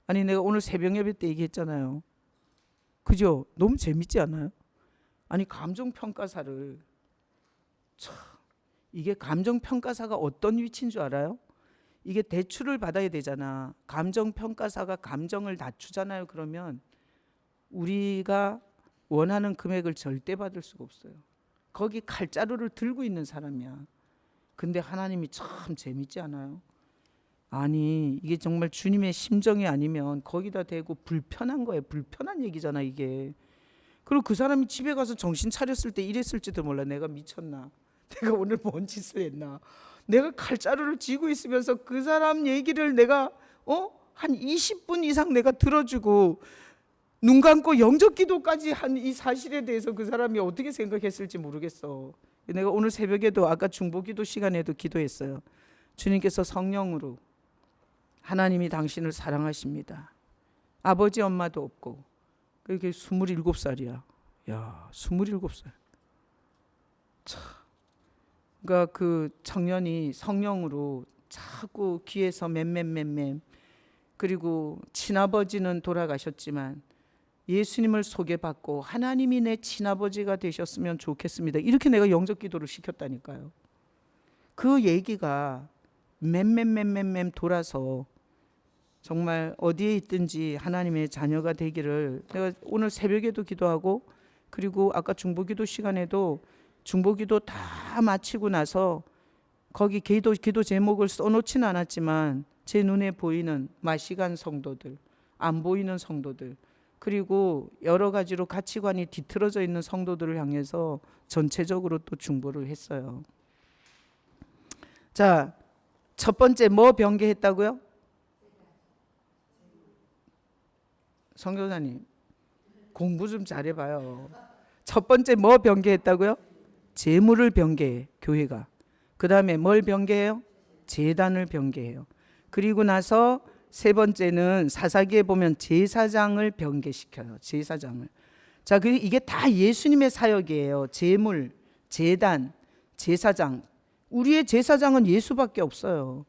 Speaker 1: 아니, 내가 오늘 새벽 예배 때 얘기했잖아요. 그죠? 너무 재밌지 않아요? 아니, 감정평가사를, 이게 감정평가사가 어떤 위치인 줄 알아요? 이게 대출을 받아야 되잖아. 감정평가사가 감정을 낮추잖아요. 그러면 우리가 원하는 금액을 절대 받을 수가 없어요. 거기 칼자루를 들고 있는 사람이야. 근데 하나님이 참 재밌지 않아요? 아니, 이게 정말 주님의 심정이 아니면 거기다 대고 불편한 거예요. 불편한 얘기잖아, 이게. 그리고 그 사람이 집에 가서 정신 차렸을 때 이랬을지도 몰라. 내가 미쳤나? 내가 오늘 뭔 짓을 했나? 내가 칼자루를 쥐고 있으면서 그 사람 얘기를 내가 한 20분 이상 내가 들어주고 눈 감고 영접 기도까지 한 이 사실에 대해서 그 사람이 어떻게 생각했을지 모르겠어. 내가 오늘 새벽에도 아까 중보기도 시간에도 기도했어요. 주님께서 성령으로, 하나님이 당신을 사랑하십니다. 아버지 엄마도 없고, 그렇게 27살이야. 야, 27살. 그러니까 그 청년이 성령으로 자꾸 귀에서 맴맴맴맴, 그리고 친아버지는 돌아가셨지만 예수님을 소개받고 하나님이 내 친아버지가 되셨으면 좋겠습니다. 이렇게 내가 영접 기도를 시켰다니까요. 그 얘기가 맴맴맴맴맴 돌아서 정말 어디에 있든지 하나님의 자녀가 되기를, 내가 오늘 새벽에도 기도하고, 그리고 아까 중보기도 시간에도 중보기도 다 마치고 나서 거기 기도 제목을 써놓지는 않았지만 제 눈에 보이는 마시간 성도들, 안 보이는 성도들, 그리고 여러 가지로 가치관이 뒤틀어져 있는 성도들을 향해서 전체적으로 또 중보를 했어요. 자, 첫 번째 뭐 변개했다고요? 성교사님 공부 좀 잘해봐요. 첫 번째 뭐 변개했다고요? 재물을 변개해, 교회가. 그 다음에 뭘 변개해요? 제단을 변개해요. 그리고 나서 세 번째는 사사기에 보면 제사장을 변개시켜요. 제사장을. 자, 이게 다 예수님의 사역이에요. 제물, 제단, 제사장. 우리의 제사장은 예수밖에 없어요.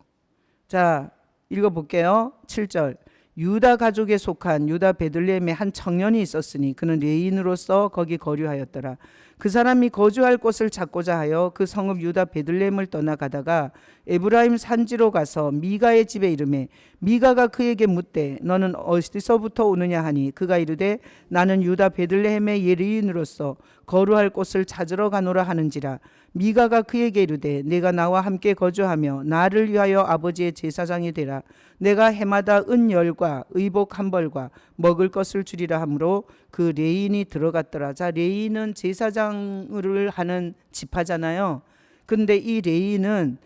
Speaker 1: 자, 읽어볼게요. 7절. 유다 가족에 속한 유다 베들레헴에 한 청년이 있었으니 그는 레인으로서 거기 거류하였더라. 그 사람이 거주할 곳을 찾고자 하여 그 성읍 유다 베들레헴을 떠나가다가 에브라임 산지로 가서 미가의 집에 이르매 미가가 그에게 묻되 너는 어디서부터 오느냐 하니 그가 이르되 나는 유다 베들레헴의 레인으로서 거류할 곳을 찾으러 가노라 하는지라. 미가가 그에게 이르되 내가 나와 함께 거주하며 나를 위하여 아버지의 제사장이 되라. 내가 해마다 은열과 의복 한 벌과 먹을 것을 주리라 하므로 그 레인이 들어갔더라. 자, 레인은 제사장을 하는 지파잖아요. 근데 이 레인은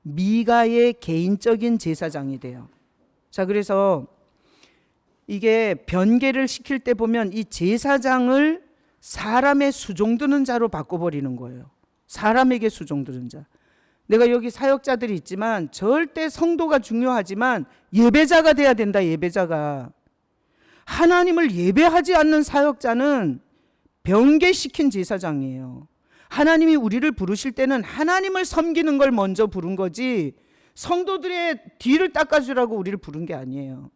Speaker 1: 미가의 개인적인 제사장이 돼요. 자, 그래서 이게 변개를 시킬 때 보면 이 제사장을 사람의 수종드는 자로 바꿔버리는 거예요. 사람에게 수종드는 자. 내가 여기 사역자들이 있지만 절대 성도가 중요하지만 예배자가 돼야 된다. 예배자가. 하나님을 예배하지 않는 사역자는 변개시킨 제사장이에요. 하나님이 우리를 부르실 때는 하나님을 섬기는 걸 먼저 부른 거지 성도들의 뒤를 닦아주라고 우리를 부른 게 아니에요.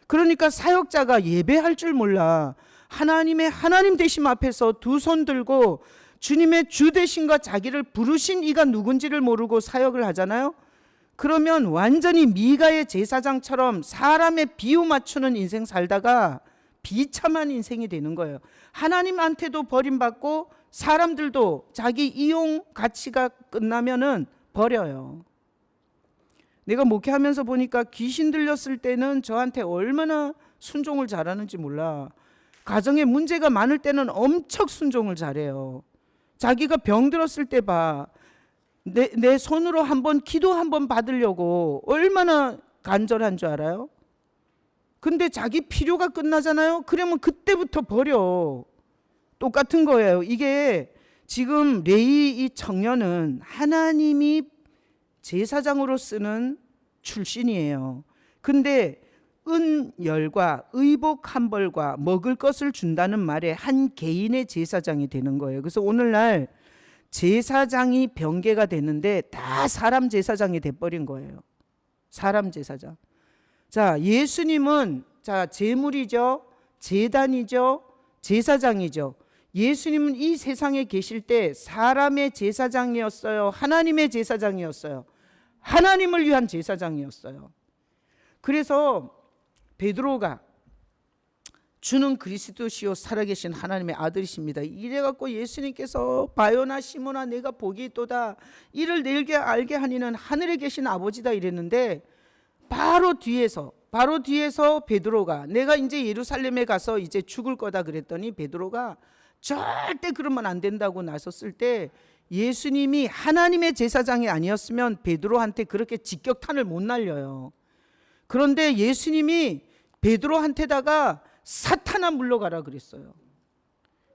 Speaker 1: 그러니까 사역자가 예배할 줄 몰라 하나님의 하나님 되심 앞에서 두 손 들고 주님의 주 되심과 자기를 부르신 이가 누군지를 모르고 사역을 하잖아요. 그러면 완전히 미가의 제사장처럼 사람의 비유 맞추는 인생 살다가 비참한 인생이 되는 거예요. 하나님한테도 버림받고 사람들도 자기 이용 가치가 끝나면은 버려요. 내가 목회하면서 보니까 귀신 들렸을 때는 저한테 얼마나 순종을 잘하는지 몰라. 가정에 문제가 많을 때는 엄청 순종을 잘해요. 자기가 병들었을 때 봐. 내 손으로 한번 기도 한번 받으려고 얼마나 간절한 줄 알아요? 근데 자기 필요가 끝나잖아요. 그러면 그때부터 버려. 똑같은 거예요. 이게 지금 레위 이 청년은 하나님이 제사장으로 쓰는 출신이에요. 근데 은열과 의복 한 벌과 먹을 것을 준다는 말에 한 개인의 제사장이 되는 거예요. 그래서 오늘날 제사장이 변개가 되는데 다 사람 제사장이 돼버린 거예요. 사람 제사장. 자, 예수님은 자 제물이죠, 제단이죠, 제사장이죠. 예수님은 이 세상에 계실 때 사람의 제사장이었어요? 하나님의 제사장이었어요? 하나님을 위한 제사장이었어요. 그래서 베드로가 주는 그리스도시요 살아계신 하나님의 아들이십니다. 이래갖고 예수님께서 바요나 시모나 내가 복이 있도다 이를 내게 알게 하니는 하늘에 계신 아버지다 이랬는데 바로 뒤에서 베드로가 내가 이제 예루살렘에 가서 이제 죽을 거다 그랬더니 베드로가 절대 그러면 안 된다고 나섰을 때 예수님이 하나님의 제사장이 아니었으면 베드로한테 그렇게 직격탄을 못 날려요. 그런데 예수님이 베드로한테다가 사탄아 물러가라 그랬어요.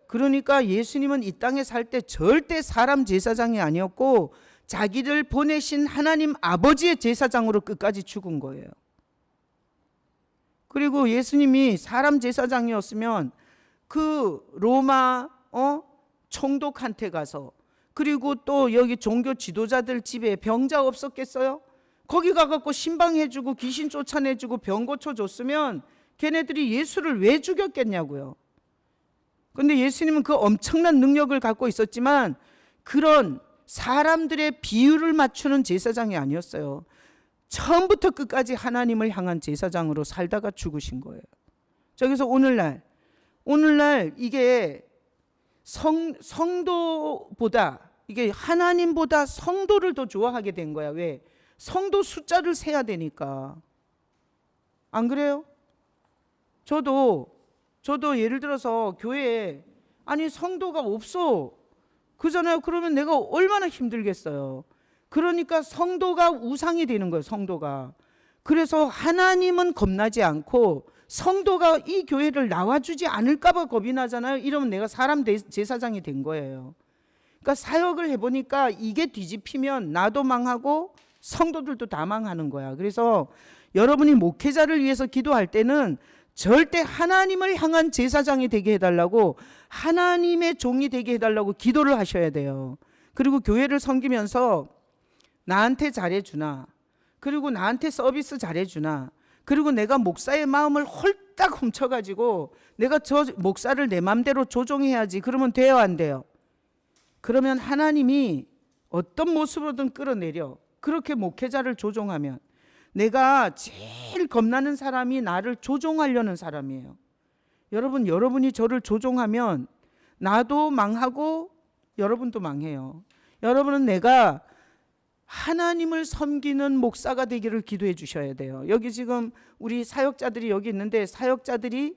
Speaker 1: 그러니까 예수님은 이 땅에 살 때 절대 사람 제사장이 아니었고 자기를 보내신 하나님 아버지의 제사장으로 끝까지 죽은 거예요. 그리고 예수님이 사람 제사장이었으면 그 로마 총독한테 가서 그리고 또 여기 종교 지도자들 집에 병자 없었겠어요? 거기 가갖고 신방해주고 귀신 쫓아내주고 병 고쳐줬으면 걔네들이 예수를 왜 죽였겠냐고요. 근데 예수님은 그 엄청난 능력을 갖고 있었지만 그런 사람들의 비율을 맞추는 제사장이 아니었어요. 처음부터 끝까지 하나님을 향한 제사장으로 살다가 죽으신 거예요. 그래서 오늘날 이게 성도보다, 이게 하나님보다 성도를 더 좋아하게 된 거야. 왜? 성도 숫자를 세야 되니까. 안 그래요? 저도 예를 들어서 교회에 아니 성도가 없어 그잖아요. 그러면 내가 얼마나 힘들겠어요. 그러니까 성도가 우상이 되는 거예요. 성도가. 그래서 하나님은 겁나지 않고 성도가 이 교회를 나와주지 않을까 봐 겁이 나잖아요. 이러면 내가 사람 제사장이 된 거예요. 그러니까 사역을 해보니까 이게 뒤집히면 나도 망하고 성도들도 다 망하는 거야. 그래서 여러분이 목회자를 위해서 기도할 때는 절대 하나님을 향한 제사장이 되게 해달라고, 하나님의 종이 되게 해달라고 기도를 하셔야 돼요. 그리고 교회를 섬기면서 나한테 잘해주나, 그리고 나한테 서비스 잘해주나, 그리고 내가 목사의 마음을 홀딱 훔쳐가지고 내가 저 목사를 내 맘대로 조종해야지. 그러면 돼요, 안 돼요? 그러면 하나님이 어떤 모습으로든 끌어내려. 그렇게 목회자를 조종하면 내가 제일 겁나는 사람이 나를 조종하려는 사람이에요. 여러분이 저를 조종하면 나도 망하고 여러분도 망해요. 여러분은 내가 하나님을 섬기는 목사가 되기를 기도해 주셔야 돼요. 여기 지금 우리 사역자들이 여기 있는데, 사역자들이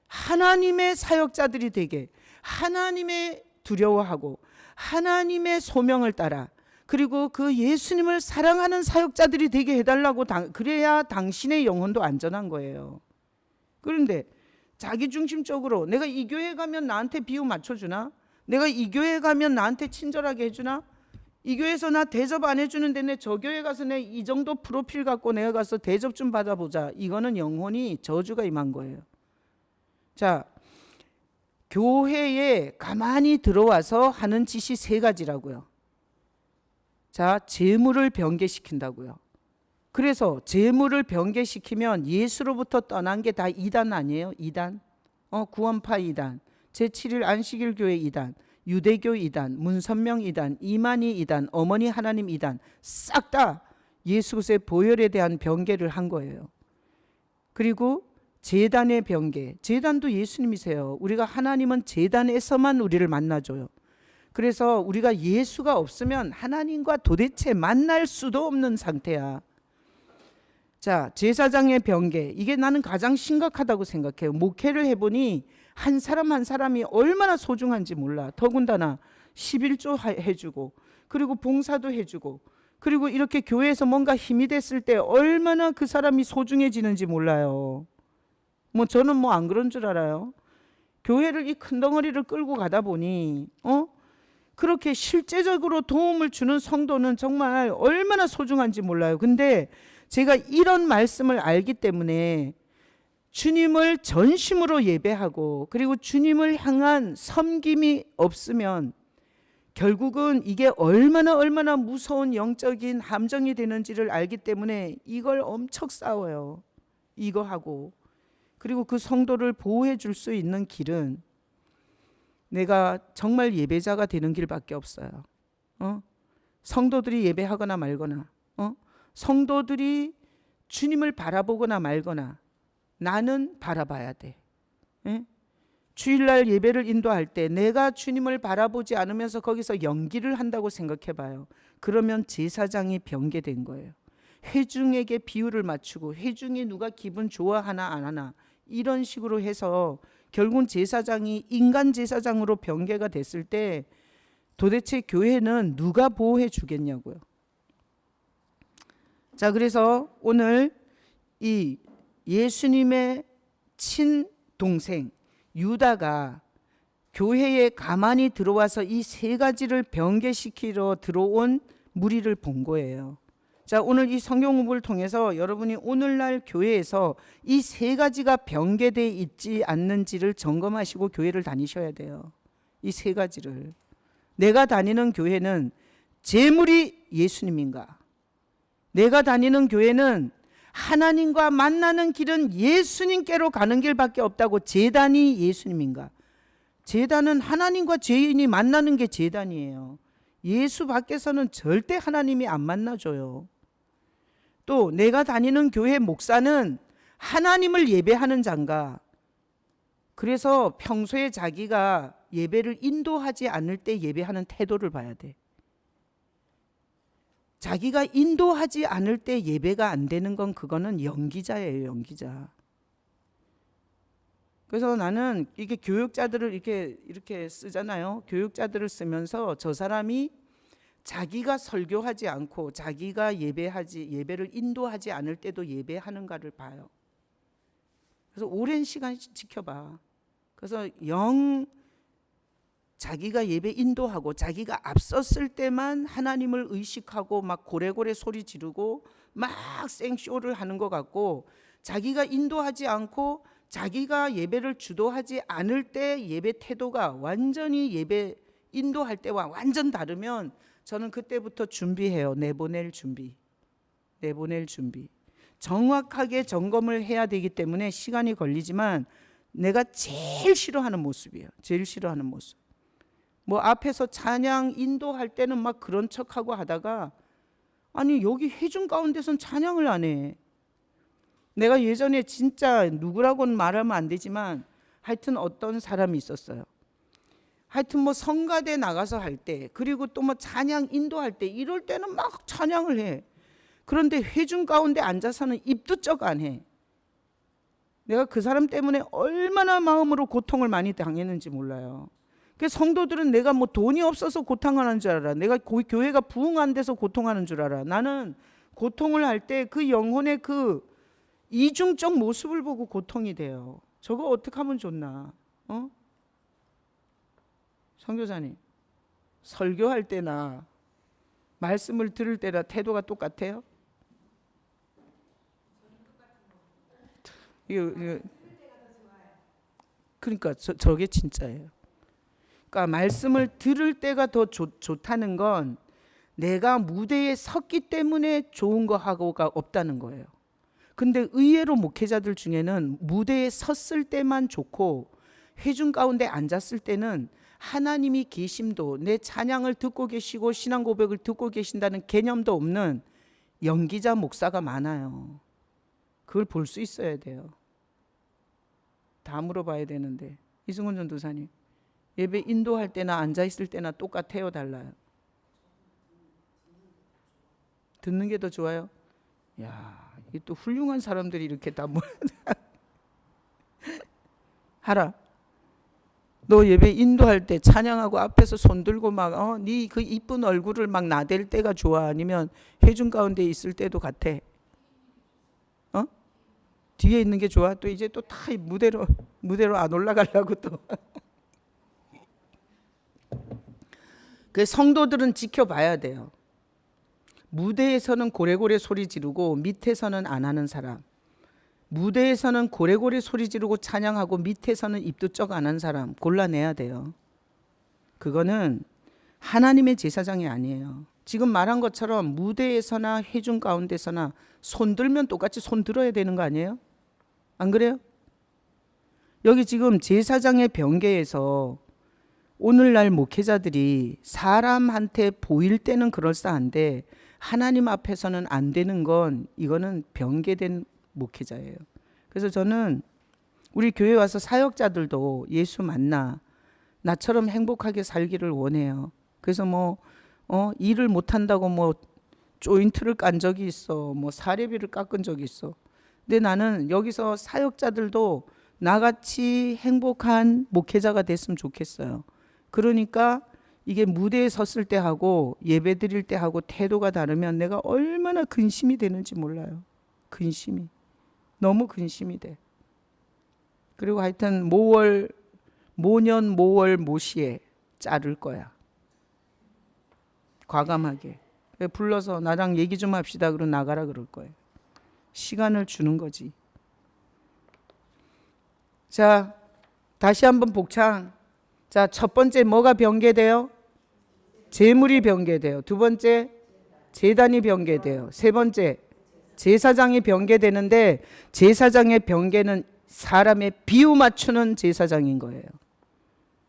Speaker 1: 하나님의 사역자들이 되게, 하나님의 두려워하고 하나님의 소명을 따라, 그리고 그 예수님을 사랑하는 사역자들이 되게 해달라고, 그래야 당신의 영혼도 안전한 거예요. 그런데 자기중심적으로 내가 이 교회 가면 나한테 비유 맞춰주나? 내가 이 교회 가면 나한테 친절하게 해주나? 이 교회에서 나 대접 안 해주는데 내 저 교회 가서 내 이 정도 프로필 갖고 내가 가서 대접 좀 받아보자. 이거는 영혼이 저주가 임한 거예요. 자, 교회에 가만히 들어와서 하는 짓이 세 가지라고요. 자, 재물을 변개시킨다고요. 그래서 재물을 변개시키면 예수로부터 떠난 게 다 이단 아니에요? 이단? 구원파 이단, 제7일 안식일 교회 이단, 유대교 이단, 문선명 이단, 이만희 이단, 어머니 하나님 이단, 싹 다 예수 그리스도의 보혈에 대한 변개를 한 거예요. 그리고 제단의 변개, 제단도 예수님이세요. 우리가 하나님은 제단에서만 우리를 만나줘요. 그래서 우리가 예수가 없으면 하나님과 도대체 만날 수도 없는 상태야. 자, 제사장의 변개, 이게 나는 가장 심각하다고 생각해요. 목회를 해보니 한 사람 한 사람이 얼마나 소중한지 몰라. 더군다나 11조 해주고, 그리고 봉사도 해주고, 그리고 이렇게 교회에서 뭔가 힘이 됐을 때 얼마나 그 사람이 소중해지는지 몰라요. 저는 안 그런 줄 알아요. 교회를 이 큰 덩어리를 끌고 가다 보니 그렇게 실제적으로 도움을 주는 성도는 정말 얼마나 소중한지 몰라요. 근데 제가 이런 말씀을 알기 때문에 주님을 전심으로 예배하고, 그리고 주님을 향한 섬김이 없으면 결국은 이게 얼마나 무서운 영적인 함정이 되는지를 알기 때문에 이걸 엄청 싸워요. 이거 하고. 그리고 그 성도를 보호해 줄 수 있는 길은 내가 정말 예배자가 되는 길밖에 없어요. 성도들이 예배하거나 말거나, 성도들이 주님을 바라보거나 말거나, 나는 바라봐야 돼. 주일날 예배를 인도할 때 내가 주님을 바라보지 않으면서 거기서 연기를 한다고 생각해 봐요. 그러면 제사장이 변개된 거예요. 회중에게 비율을 맞추고, 회중이 누가 기분 좋아하나 안 하나, 이런 식으로 해서 결국은 제사장이 인간 제사장으로 변개가 됐을 때 도대체 교회는 누가 보호해 주겠냐고요. 자, 그래서 오늘 이 예수님의 친동생 유다가 교회에 가만히 들어와서 이 세 가지를 변개시키러 들어온 무리를 본 거예요. 자, 오늘 이 성경 공부를 통해서 여러분이 오늘날 교회에서 이 세 가지가 변개되어 있지 않는지를 점검하시고 교회를 다니셔야 돼요. 이 세 가지를. 내가 다니는 교회는 재물이 예수님인가? 내가 다니는 교회는 하나님과 만나는 길은 예수님께로 가는 길밖에 없다고 제단이 예수님인가? 제단은 하나님과 죄인이 만나는 게 제단이에요. 예수 밖에서는 절대 하나님이 안 만나줘요. 또 내가 다니는 교회 목사는 하나님을 예배하는 자인가? 그래서 평소에 자기가 예배를 인도하지 않을 때 예배하는 태도를 봐야 돼. 자기가 인도하지 않을 때 예배가 안 되는 건 그거는 연기자예요, 연기자. 그래서 나는 이게 교육자들을 이렇게 쓰잖아요. 교육자들을 쓰면서 저 사람이 자기가 설교하지 않고 자기가 예배를 인도하지 않을 때도 예배하는가를 봐요. 그래서 오랜 시간 지켜봐. 그래서 자기가 예배 인도하고 자기가 앞섰을 때만 하나님을 의식하고 막 고래고래 소리 지르고 막 생쇼를 하는 것 같고, 자기가 인도하지 않고 자기가 예배를 주도하지 않을 때 예배 태도가 완전히 예배 인도할 때와 완전 다르면 저는 그때부터 준비해요. 내보낼 준비. 정확하게 점검을 해야 되기 때문에 시간이 걸리지만 내가 제일 싫어하는 모습이에요. 제일 싫어하는 모습. 뭐 앞에서 찬양 인도할 때는 막 그런 척하고 하다가, 아니 여기 회중 가운데선 찬양을 안 해. 내가 예전에 진짜 누구라고는 말하면 안 되지만 하여튼 어떤 사람이 있었어요. 하여튼 뭐 성가대 나가서 할 때, 그리고 또 뭐 찬양 인도할 때 이럴 때는 막 찬양을 해. 그런데 회중 가운데 앉아서는 입도 쩍 안 해. 내가 그 사람 때문에 얼마나 마음으로 고통을 많이 당했는지 몰라요. 그 성도들은 내가 뭐 돈이 없어서 고통하는 줄 알아. 내가 교회가 부흥 안 돼서 고통하는 줄 알아. 나는 고통을 할 때 그 영혼의 그 이중적 모습을 보고 고통이 돼요. 저거 어떻게 하면 좋나? 선교사님, 설교할 때나 말씀을 들을 때나 태도가 똑같아요? 그러니까 저게 진짜예요. 그러니까 말씀을 들을 때가 더 좋다는 건 내가 무대에 섰기 때문에 좋은 거하고가 없다는 거예요. 근데 의외로 목회자들 중에는 무대에 섰을 때만 좋고 회중 가운데 앉았을 때는 하나님이 계심도, 내 찬양을 듣고 계시고 신앙 고백을 듣고 계신다는 개념도 없는 연기자 목사가 많아요. 그걸 볼 수 있어야 돼요. 다 물어봐야 되는데. 이승훈 전도사님, 예배 인도할 때나 앉아있을 때나 똑같아요, 달라요? 듣는 게 더 좋아요? 야, 이게 또 훌륭한 사람들이 이렇게 다 하라. 너 예배 인도할 때 찬양하고 앞에서 손 들고 막 네 그 이쁜 얼굴을 막 나댈 때가 좋아? 아니면 회중 가운데 있을 때도 같아? 뒤에 있는 게 좋아? 또 이제 또 다 무대로 안 올라가려고 또. 그 성도들은 지켜봐야 돼요. 무대에서는 고래고래 소리 지르고 밑에서는 안 하는 사람, 무대에서는 고래고래 소리 지르고 찬양하고 밑에서는 입도 쩍 안 한 사람 골라내야 돼요. 그거는 하나님의 제사장이 아니에요. 지금 말한 것처럼 무대에서나 회중 가운데서나 손 들면 똑같이 손 들어야 되는 거 아니에요? 안 그래요? 여기 지금 제사장의 병계에서 오늘날 목회자들이 사람한테 보일 때는 그럴싸한데 하나님 앞에서는 안 되는 건, 이거는 병계된 목회자예요. 그래서 저는 우리 교회 와서 사역자들도 예수 만나 나처럼 행복하게 살기를 원해요. 그래서 일을 못한다고 조인트를 깐 적이 있어, 사례비를 깎은 적이 있어. 근데 나는 여기서 사역자들도 나같이 행복한 목회자가 됐으면 좋겠어요. 그러니까 이게 무대에 섰을 때 하고 예배 드릴 때 하고 태도가 다르면 내가 얼마나 근심이 되는지 몰라요. 근심이. 너무 근심이 돼. 그리고 하여튼 모년 모월 모시에 자를 거야. 과감하게. 불러서 나랑 얘기 좀 합시다 그러고 나가라 그럴 거예요. 시간을 주는 거지. 자, 다시 한번 복창. 자, 첫 번째 뭐가 병개돼요? 제물이 변개돼요. 두 번째, 제단이 변개돼요. 세 번째, 제사장이 변개되는데 제사장의 변개는 사람의 비유 맞추는 제사장인 거예요.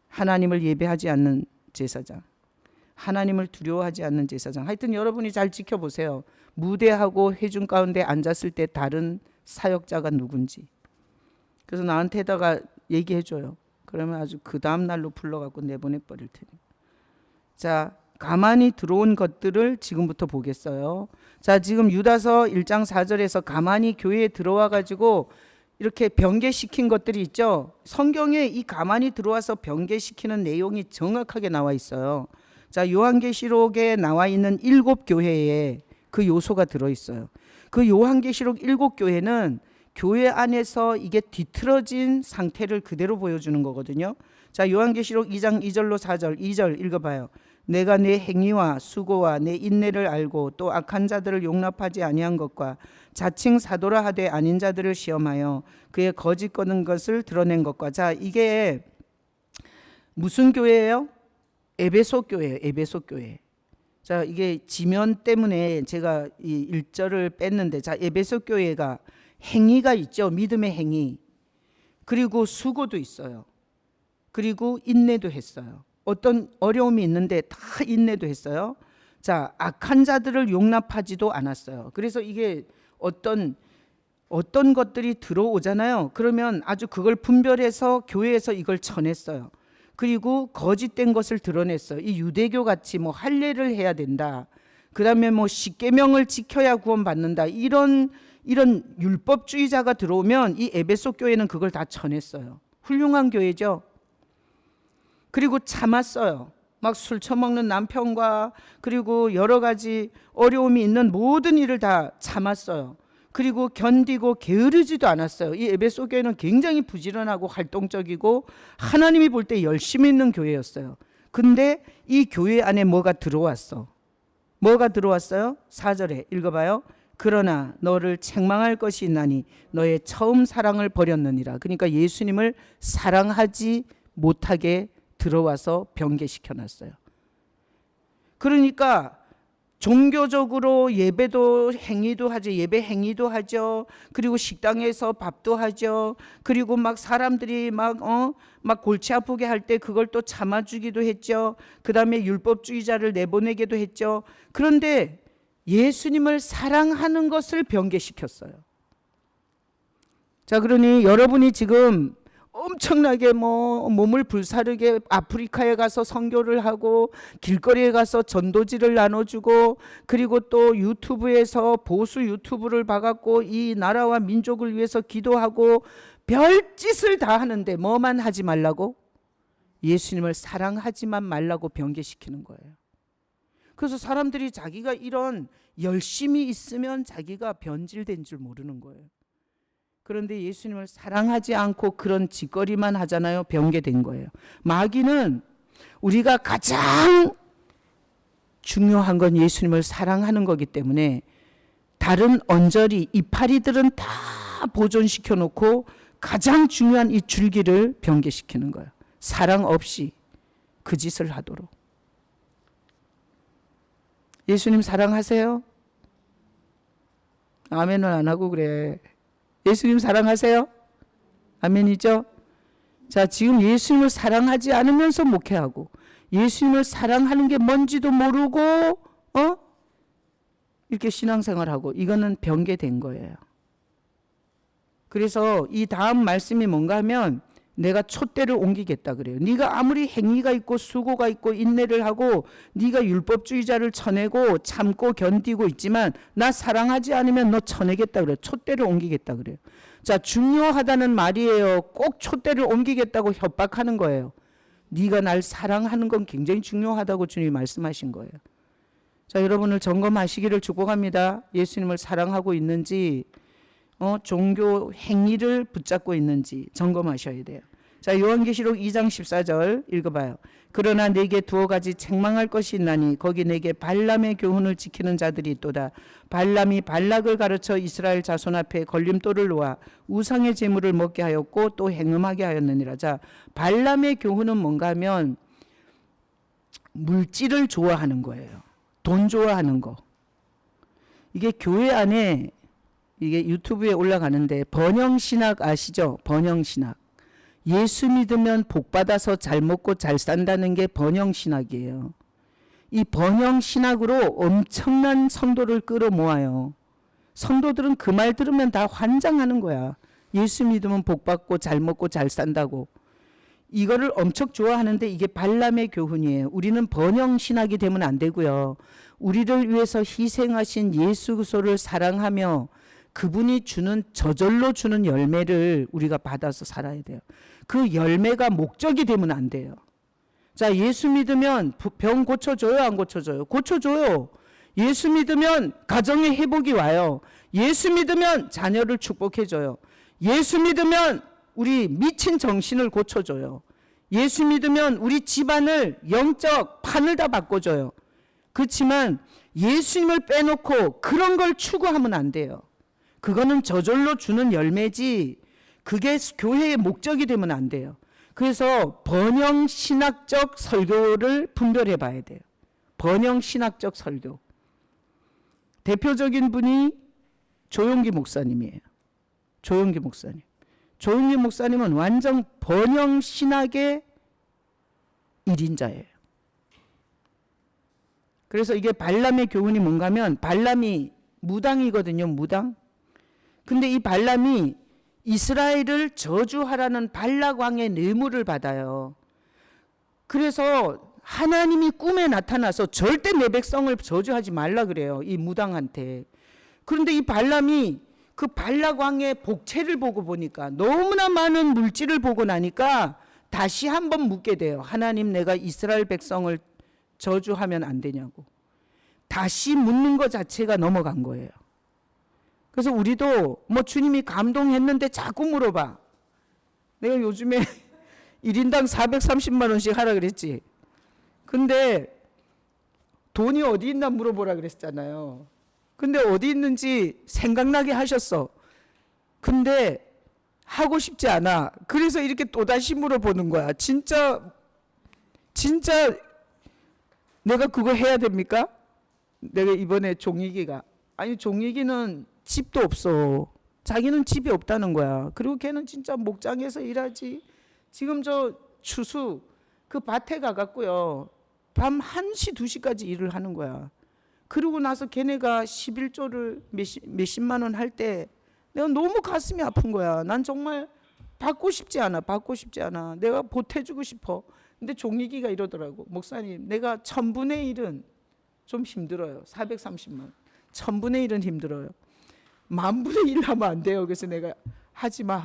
Speaker 1: 하나님을 예배하지 않는 제사장, 하나님을 두려워하지 않는 제사장. 하여튼 여러분이 잘 지켜보세요. 무대하고 회중 가운데 앉았을 때 다른 사역자가 누군지. 그래서 나한테다가 얘기해줘요. 그러면 아주 그 다음 날로 불러갖고 내보내버릴 테니. 자, 가만히 들어온 것들을 지금부터 보겠어요. 자, 지금 유다서 1장 4절에서 가만히 교회에 들어와가지고 이렇게 변개시킨 것들이 있죠. 성경에 이 가만히 들어와서 변개시키는 내용이 정확하게 나와 있어요. 자, 요한계시록에 나와 있는 7교회에 그 요소가 들어있어요. 그 요한계시록 7교회는 교회 안에서 이게 뒤틀어진 상태를 그대로 보여주는 거거든요. 자, 요한계시록 2장 2절로 4절, 2절 읽어봐요. 내가 내 행위와 수고와 내 인내를 알고 또 악한 자들을 용납하지 아니한 것과 자칭 사도라 하되 아닌 자들을 시험하여 그의 거짓 거는 것을 드러낸 것과. 자, 이게 무슨 교회예요? 에베소 교회예요. 에베소 교회. 자, 이게 지면 때문에 제가 이 1절을 뺐는데, 자, 에베소 교회가 행위가 있죠. 믿음의 행위. 그리고 수고도 있어요. 그리고 인내도 했어요. 어떤 어려움이 있는데 다 인내도 했어요. 자, 악한 자들을 용납하지도 않았어요. 그래서 이게 어떤 것들이 들어오잖아요. 그러면 아주 그걸 분별해서 교회에서 이걸 전했어요. 그리고 거짓된 것을 드러냈어요. 이 유대교 같이 뭐 할례를 해야 된다. 그다음에 뭐 십계명을 지켜야 구원받는다. 이런 율법주의자가 들어오면 이 에베소 교회는 그걸 다 전했어요. 훌륭한 교회죠. 그리고 참았어요. 막 술 처먹는 남편과 그리고 여러 가지 어려움이 있는 모든 일을 다 참았어요. 그리고 견디고 게으르지도 않았어요. 이 에베소 교회는 굉장히 부지런하고 활동적이고 하나님이 볼 때 열심히 있는 교회였어요. 근데 이 교회 안에 뭐가 들어왔어. 뭐가 들어왔어요? 4절에 읽어봐요. 그러나 너를 책망할 것이 있나니 너의 처음 사랑을 버렸느니라. 그러니까 예수님을 사랑하지 못하게 들어와서 변개시켜놨어요. 그러니까 종교적으로 예배도 행위도 하죠. 예배 행위도 하죠. 그리고 식당에서 밥도 하죠. 그리고 막 사람들이 막 골치 아프게 할 때 그걸 또 참아주기도 했죠. 그 다음에 율법주의자를 내보내기도 했죠. 그런데 예수님을 사랑하는 것을 변개시켰어요. 자, 그러니 여러분이 지금 엄청나게 몸을 불사르게 아프리카에 가서 선교를 하고 길거리에 가서 전도지를 나눠주고 그리고 또 유튜브에서 보수 유튜브를 봐갖고 이 나라와 민족을 위해서 기도하고 별짓을 다 하는데 뭐만 하지 말라고? 예수님을 사랑하지만 말라고 변개시키는 거예요. 그래서 사람들이 자기가 이런 열심히 있으면 자기가 변질된 줄 모르는 거예요. 그런데 예수님을 사랑하지 않고 그런 짓거리만 하잖아요. 변개된 거예요. 마귀는 우리가 가장 중요한 건 예수님을 사랑하는 거기 때문에 다른 언저리 이파리들은 다 보존시켜 놓고 가장 중요한 이 줄기를 변개시키는 거예요. 사랑 없이 그 짓을 하도록. 예수님 사랑하세요? 아멘을 안 하고 그래. 예수님 사랑하세요? 아멘이죠? 자, 지금 예수님을 사랑하지 않으면서 목회하고 예수님을 사랑하는 게 뭔지도 모르고 이렇게 신앙생활하고 이거는 변개된 거예요. 그래서 이 다음 말씀이 뭔가 하면 내가 촛대를 옮기겠다 그래요. 네가 아무리 행위가 있고 수고가 있고 인내를 하고 네가 율법주의자를 쳐내고 참고 견디고 있지만 나 사랑하지 않으면 너 쳐내겠다 그래요. 촛대를 옮기겠다 그래요. 자, 중요하다는 말이에요. 꼭 촛대를 옮기겠다고 협박하는 거예요. 네가 날 사랑하는 건 굉장히 중요하다고 주님이 말씀하신 거예요. 자, 여러분을 점검하시기를 축복합니다. 예수님을 사랑하고 있는지 종교 행위를 붙잡고 있는지 점검하셔야 돼요. 자, 요한계시록 2장 14절 읽어봐요. 그러나 내게 두어 가지 책망할 것이 있나니 거기 내게 발람의 교훈을 지키는 자들이 있도다. 발람이 발락을 가르쳐 이스라엘 자손 앞에 걸림돌을 놓아 우상의 제물을 먹게 하였고 또 행음하게 하였느니라. 자, 발람의 교훈은 뭔가 하면 물질을 좋아하는 거예요. 돈 좋아하는 거. 이게 교회 안에 이게 유튜브에 올라가는데 번영신학 아시죠? 번영신학. 예수 믿으면 복받아서 잘 먹고 잘 산다는 게 번영신학이에요. 이 번영신학으로 엄청난 성도를 끌어모아요. 성도들은 그 말 들으면 다 환장하는 거야. 예수 믿으면 복받고 잘 먹고 잘 산다고. 이거를 엄청 좋아하는데 이게 발람의 교훈이에요. 우리는 번영신학이 되면 안 되고요. 우리를 위해서 희생하신 예수 그리스도를 사랑하며 그분이 주는 저절로 주는 열매를 우리가 받아서 살아야 돼요. 그 열매가 목적이 되면 안 돼요. 자, 예수 믿으면 병 고쳐줘요, 안 고쳐줘요? 고쳐줘요. 예수 믿으면 가정의 회복이 와요. 예수 믿으면 자녀를 축복해줘요. 예수 믿으면 우리 미친 정신을 고쳐줘요. 예수 믿으면 우리 집안을 영적 판을 다 바꿔줘요. 그렇지만 예수님을 빼놓고 그런 걸 추구하면 안 돼요. 그거는 저절로 주는 열매지 그게 교회의 목적이 되면 안 돼요. 그래서 번영신학적 설교를 분별해 봐야 돼요. 번영신학적 설교. 대표적인 분이 조용기 목사님이에요. 조용기 목사님. 조용기 목사님은 완전 번영신학의 1인자예요. 그래서 이게 발람의 교훈이 뭔가 하면 발람이 무당이거든요. 무당. 근데 이 발람이 이스라엘을 저주하라는 발락 왕의 뇌물을 받아요. 그래서 하나님이 꿈에 나타나서 절대 내 백성을 저주하지 말라 그래요. 이 무당한테. 그런데 이 발람이 그 발락 왕의 복채를 보고 보니까 너무나 많은 물질을 보고 나니까 다시 한번 묻게 돼요. 하나님, 내가 이스라엘 백성을 저주하면 안 되냐고. 다시 묻는 것 자체가 넘어간 거예요. 그래서 우리도 뭐 주님이 감동했는데 자꾸 물어봐. 내가 요즘에 1인당 430만 원씩 하라 그랬지. 근데 돈이 어디 있나 물어보라 그랬잖아요. 근데 어디 있는지 생각나게 하셨어. 근데 하고 싶지 않아. 그래서 이렇게 또다시 물어보는 거야. 진짜 내가 그거 해야 됩니까? 내가 이번에 종익이가 아니 종익이는 집도 없어. 자기는 집이 없다는 거야. 그리고 걔는 진짜 목장에서 일하지. 지금 저 추수 그 밭에 가갖고요. 밤 1시 2시까지 일을 하는 거야. 그러고 나서 걔네가 11조를 몇십만 원 할 때 내가 너무 가슴이 아픈 거야. 난 정말 받고 싶지 않아. 받고 싶지 않아. 내가 보태주고 싶어. 근데 종익이가 이러더라고. 목사님, 내가 1000분의 1은 좀 힘들어요. 430만. 1000분의 1은 힘들어요. 10,000분의 1 하면 안 돼요. 그래서 내가 하지마.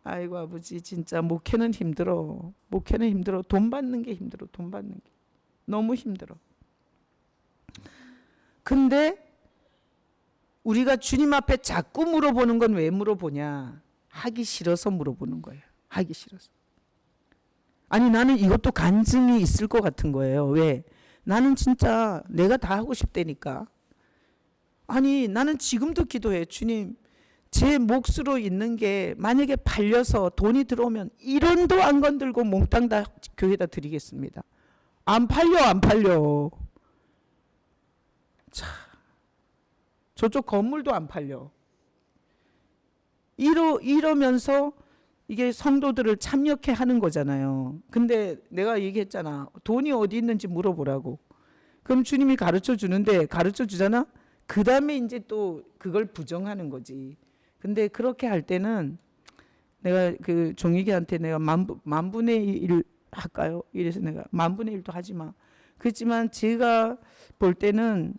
Speaker 1: 아이고 아버지, 진짜 목회는 힘들어. 목회는 힘들어. 돈 받는 게 힘들어. 돈 받는 게 너무 힘들어. 근데 우리가 주님 앞에 자꾸 물어보는 건 왜 물어보냐? 하기 싫어서 물어보는 거예요. 하기 싫어서. 아니, 나는 이것도 간증이 있을 것 같은 거예요. 왜? 나는 진짜 내가 다 하고 싶다니까. 아니, 나는 지금도 기도해. 주님, 제 몫으로 있는 게 만약에 팔려서 돈이 들어오면 1원도 안 건들고 몽땅 다 교회에다 드리겠습니다. 안 팔려. 자, 저쪽 건물도 안 팔려. 이러면서 이게 성도들을 참여케 하는 거잖아요. 근데 내가 얘기했잖아. 돈이 어디 있는지 물어보라고. 그럼 주님이 가르쳐 주는데 가르쳐 주잖아. 그 다음에 이제 또 그걸 부정하는 거지. 근데 그렇게 할 때는 내가 그 종익이한테 내가 만분의 1 할까요? 이래서 내가 만분의 1도 하지 마. 그렇지만 제가 볼 때는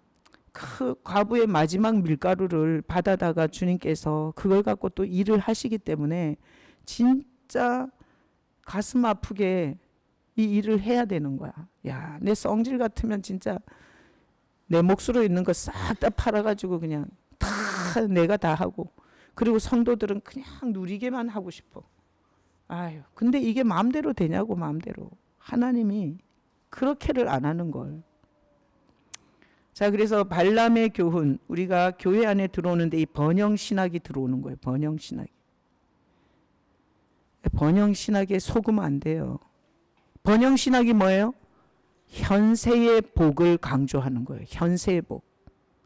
Speaker 1: 그 과부의 마지막 밀가루를 받아다가 주님께서 그걸 갖고 또 일을 하시기 때문에 진짜 가슴 아프게 이 일을 해야 되는 거야. 야, 내 성질 같으면 진짜 내 몫으로 있는 거 싹 다 팔아가지고 그냥 다 내가 다 하고, 그리고 성도들은 그냥 누리게만 하고 싶어. 아유, 근데 이게 마음대로 되냐고. 마음대로. 하나님이 그렇게를 안 하는 걸. 자, 그래서 발람의 교훈, 우리가 교회 안에 들어오는데 이 번영신학이 들어오는 거예요. 번영신학이. 번영신학에 속으면 안 돼요. 번영신학이 뭐예요? 현세의 복을 강조하는 거예요. 현세의 복.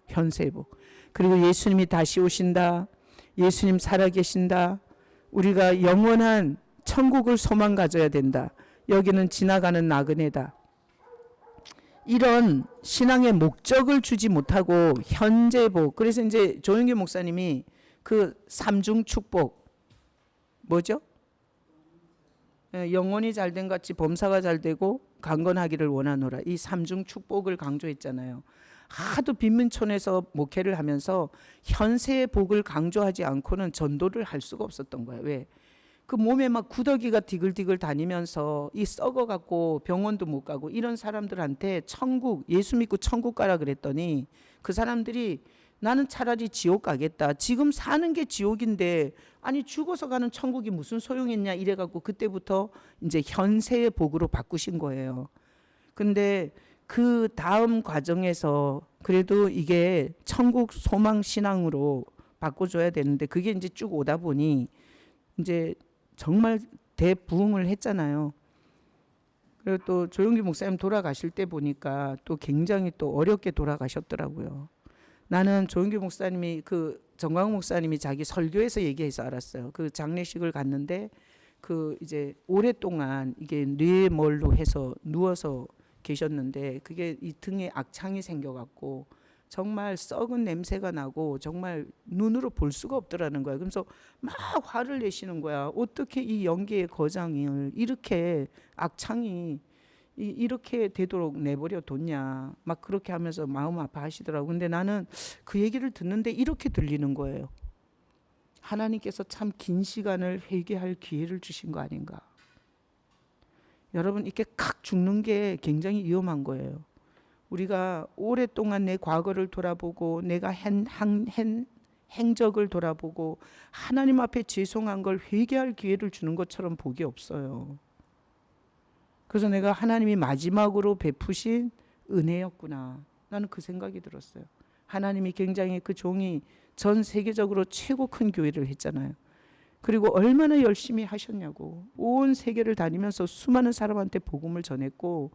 Speaker 1: 현세의 복. 그리고 예수님이 다시 오신다. 예수님 살아계신다. 우리가 영원한 천국을 소망 가져야 된다. 여기는 지나가는 나그네다. 이런 신앙의 목적을 주지 못하고 현재 복. 그래서 이제 조영기 목사님이 그 삼중 축복 뭐죠? 영혼이 잘된 같이 범사가 잘되고 강건하기를 원하노라. 이 삼중 축복을 강조했잖아요. 하도 빈민촌에서 목회를 하면서 현세의 복을 강조하지 않고는 전도를 할 수가 없었던 거예요. 왜? 그 몸에 막 구더기가 디글디글 다니면서 이 썩어갖고 병원도 못 가고 이런 사람들한테 천국, 예수 믿고 천국 가라 그랬더니 그 사람들이 나는 차라리 지옥 가겠다. 지금 사는 게 지옥인데 아니 죽어서 가는 천국이 무슨 소용있냐 이래갖고 그때부터 이제 현세의 복으로 바꾸신 거예요. 근데 그 다음 과정에서 그래도 이게 천국 소망 신앙으로 바꿔줘야 되는데 그게 이제 쭉 오다 보니 이제 정말 대부흥을 했잖아요. 그리고 또 조용기 목사님 돌아가실 때 보니까 또 굉장히 또 어렵게 돌아가셨더라고요. 나는 조용기 목사님이 그 정광훈 목사님이 자기 설교에서 얘기해서 알았어요. 그 장례식을 갔는데 그 이제 오랫동안 이게 뇌멀로 해서 누워서 계셨는데 그게 이 등에 악창이 생겨갖고 정말 썩은 냄새가 나고 정말 눈으로 볼 수가 없더라는 거야. 그래서 막 화를 내시는 거야. 어떻게 이 연기의 거장을 이렇게 악창이 이렇게 되도록 내버려 뒀냐. 막 그렇게 하면서 마음 아파하시더라고. 근데 나는 그 얘기를 듣는데 이렇게 들리는 거예요. 하나님께서 참 긴 시간을 회개할 기회를 주신 거 아닌가. 여러분 이렇게 칵 죽는 게 굉장히 위험한 거예요. 우리가 오랫동안 내 과거를 돌아보고 내가 한 행적을 돌아보고 하나님 앞에 죄송한 걸 회개할 기회를 주는 것처럼 복이 없어요. 그래서 내가 하나님이 마지막으로 베푸신 은혜였구나. 나는 그 생각이 들었어요. 하나님이 굉장히 그 종이 전 세계적으로 최고 큰 교회를 했잖아요. 그리고 얼마나 열심히 하셨냐고. 온 세계를 다니면서 수많은 사람한테 복음을 전했고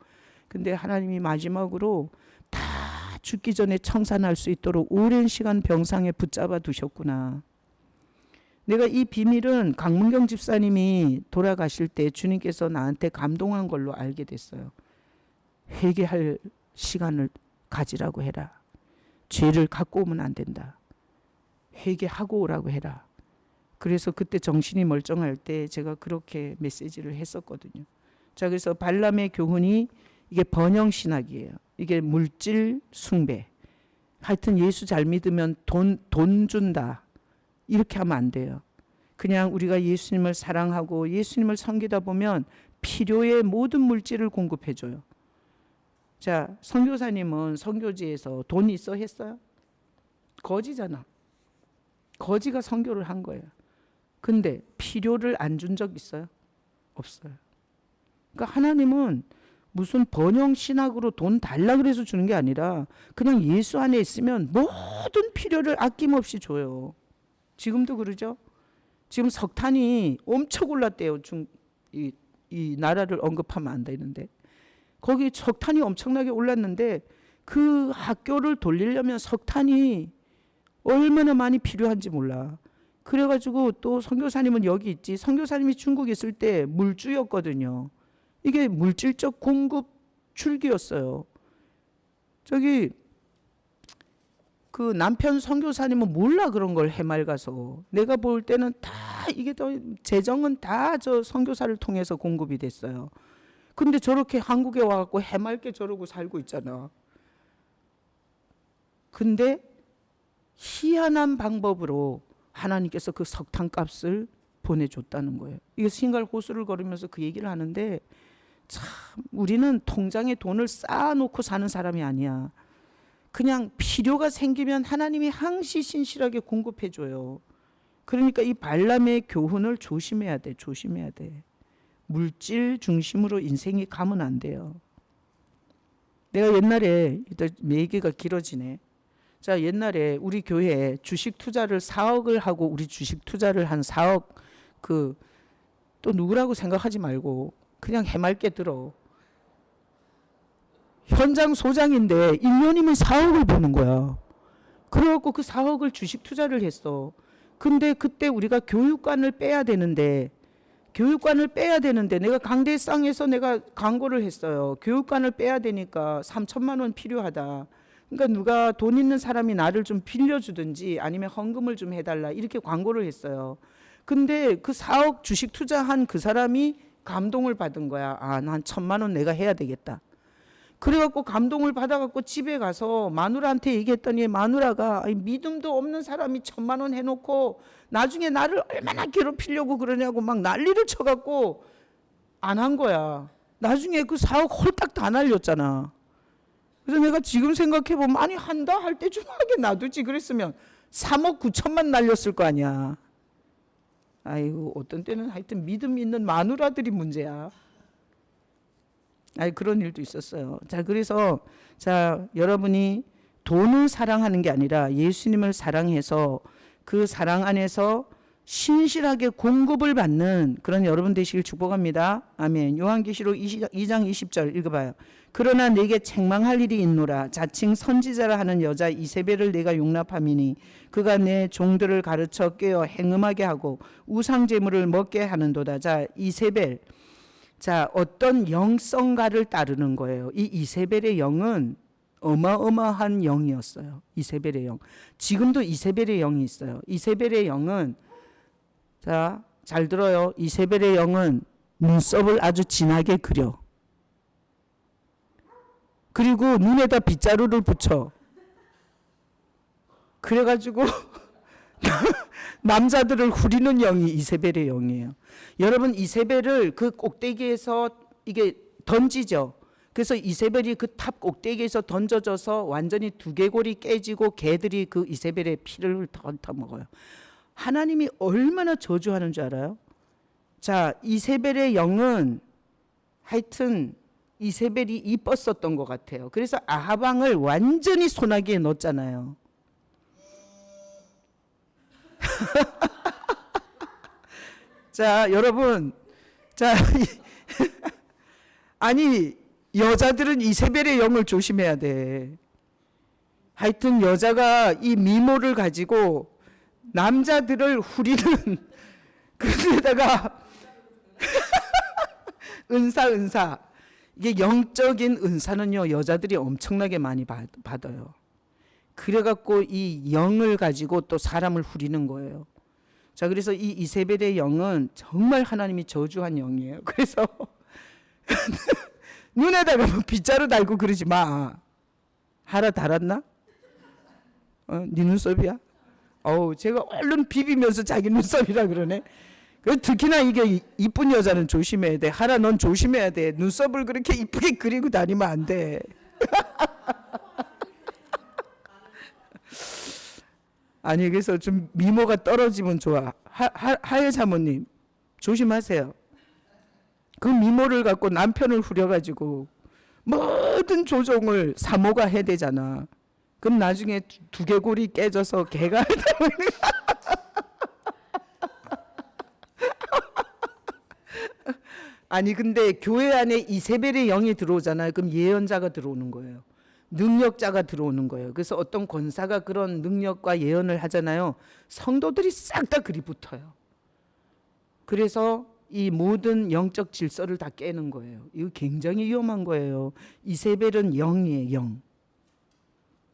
Speaker 1: 근데 하나님이 마지막으로 다 죽기 전에 청산할 수 있도록 오랜 시간 병상에 붙잡아 두셨구나. 내가 이 비밀은 강문경 집사님이 돌아가실 때 주님께서 나한테 감동한 걸로 알게 됐어요. 회개할 시간을 가지라고 해라. 죄를 갖고 오면 안 된다. 회개하고 오라고 해라. 그래서 그때 정신이 멀쩡할 때 제가 그렇게 메시지를 했었거든요. 자, 그래서 발람의 교훈이 이게 번영신학이에요. 이게 물질 숭배. 하여튼 예수 잘 믿으면 돈 준다. 이렇게 하면 안 돼요. 그냥 우리가 예수님을 사랑하고 예수님을 섬기다 보면 필요의 모든 물질을 공급해줘요. 자, 선교사님은 선교지에서 돈 있어 했어요? 거지잖아. 거지가 선교를 한 거예요. 근데 필요를 안 준 적 있어요? 없어요. 그러니까 하나님은 무슨 번영신학으로 돈 달라 그래서 주는 게 아니라 그냥 예수 안에 있으면 모든 필요를 아낌없이 줘요. 지금도 그러죠? 지금 석탄이 엄청 올랐대요. 이 나라를 언급하면 안 되는데. 거기 석탄이 엄청나게 올랐는데 그 학교를 돌리려면 석탄이 얼마나 많이 필요한지 몰라. 그래가지고 또 선교사님은 여기 있지. 선교사님이 중국에 있을 때 물주였거든요. 이게 물질적 공급 출기였어요. 저기 그 남편 선교사님은 몰라 그런 걸 해맑아서. 내가 볼 때는 다 이게 또 재정은 다 저 선교사를 통해서 공급이 됐어요. 근데 저렇게 한국에 와갖고 해맑게 저러고 살고 있잖아. 근데 희한한 방법으로 하나님께서 그 석탄값을 보내줬다는 거예요. 이게 신갈 호수를 걸으면서 그 얘기를 하는데 참 우리는 통장에 돈을 쌓아놓고 사는 사람이 아니야. 그냥 필요가 생기면 하나님이 항시 신실하게 공급해줘요. 그러니까 이 발람의 교훈을 조심해야 돼. 조심해야 돼. 물질 중심으로 인생이 가면 안 돼요. 내가 옛날에 얘기가 길어지네. 자, 옛날에 우리 교회에 주식 투자를 4억을 하고 우리 주식 투자를 한 4억 또 누구라고 생각하지 말고 그냥 해맑게 들어. 현장 소장인데 1년이면 4억을 버는 거야. 그래갖고 그 4억을 주식 투자를 했어. 근데 그때 우리가 교육관을 빼야 되는데 내가 강대상에서 내가 광고를 했어요. 교육관을 빼야 되니까 3천만 원 필요하다. 그러니까 누가 돈 있는 사람이 나를 좀 빌려주든지 아니면 헌금을 좀 해달라 이렇게 광고를 했어요. 근데 그 4억 주식 투자한 그 사람이 감동을 받은 거야. 아, 난 1,000만 원 내가 해야 되겠다. 그래갖고 감동을 받아갖고 집에 가서 마누라한테 얘기했더니 마누라가 믿음도 없는 사람이 1,000만 원 해놓고 나중에 나를 얼마나 괴롭히려고 그러냐고 막 난리를 쳐갖고 안 한 거야. 나중에 그 4억 홀딱 다 날렸잖아. 그래서 내가 지금 생각해보면 아니 한다 할 때 좀 하게 놔두지 그랬으면 3억 9천만 날렸을 거 아니야. 아이고 어떤 때는 하여튼 믿음 있는 마누라들이 문제야. 그런 일도 있었어요. 자, 그래서 자, 여러분이 돈을 사랑하는 게 아니라 예수님을 사랑해서 그 사랑 안에서 신실하게 공급을 받는 그런 여러분 되시길 축복합니다. 아멘. 요한계시록 2장 20절 읽어봐요. 그러나 내게 책망할 일이 있노라. 자칭 선지자라 하는 여자 이세벨을 내가 용납함이니 그가 내 종들을 가르쳐 깨어 행음하게 하고 우상제물을 먹게 하는도다. 자, 이세벨. 자, 어떤 영성가를 따르는 거예요. 이 이세벨의 영은 어마어마한 영이었어요. 이세벨의 영. 지금도 이세벨의 영이 있어요. 이세벨의 영은 자, 잘 들어요. 이세벨의 영은 눈썹을 아주 진하게 그려. 그리고 눈에다 빗자루를 붙여. 그래가지고 남자들을 후리는 영이 이세벨의 영이에요. 여러분 이세벨을 그 꼭대기에서 이게 던지죠. 그래서 이세벨이 그 탑 꼭대기에서 던져져서 완전히 두개골이 깨지고 개들이 그 이세벨의 피를 더 먹어요. 하나님이 얼마나 저주하는 줄 알아요? 자, 이세벨의 영은 하여튼 이세벨이 이뻤었던 것 같아요. 그래서 아합 왕을 완전히 소나기에 넣었잖아요. 자, 여러분, 자, 아니 여자들은 이세벨의 영을 조심해야 돼. 하여튼 여자가 이 미모를 가지고 남자들을 후리는 그런데다가 은사 이게 영적인 은사는요 여자들이 엄청나게 많이 받아요. 그래갖고 이 영을 가지고 또 사람을 후리는 거예요. 자, 그래서 이 이세벨의 영은 정말 하나님이 저주한 영이에요. 그래서 눈에다가 뭐 빗자루 달고 그러지 마. 하나 달았나? 네 눈썹이야? 제가 얼른 비비면서 자기 눈썹이라 그러네. 특히나 이게 이쁜 여자는 조심해야 돼. 하나 넌 조심해야 돼. 눈썹을 그렇게 이쁘게 그리고 다니면 안 돼. 아니 그래서 좀 미모가 떨어지면 좋아. 하엘 사모님 조심하세요. 그 미모를 갖고 남편을 후려가지고 모든 조종을 사모가 해야 되잖아. 그럼 나중에 두개골이 깨져서 개가 아니 근데 교회 안에 이세벨의 영이 들어오잖아요. 그럼 예언자가 들어오는 거예요. 능력자가 들어오는 거예요. 그래서 어떤 권사가 그런 능력과 예언을 하잖아요. 성도들이 싹 다 그리 붙어요. 그래서 이 모든 영적 질서를 다 깨는 거예요. 이거 굉장히 위험한 거예요. 이세벨은 영이에요, 영.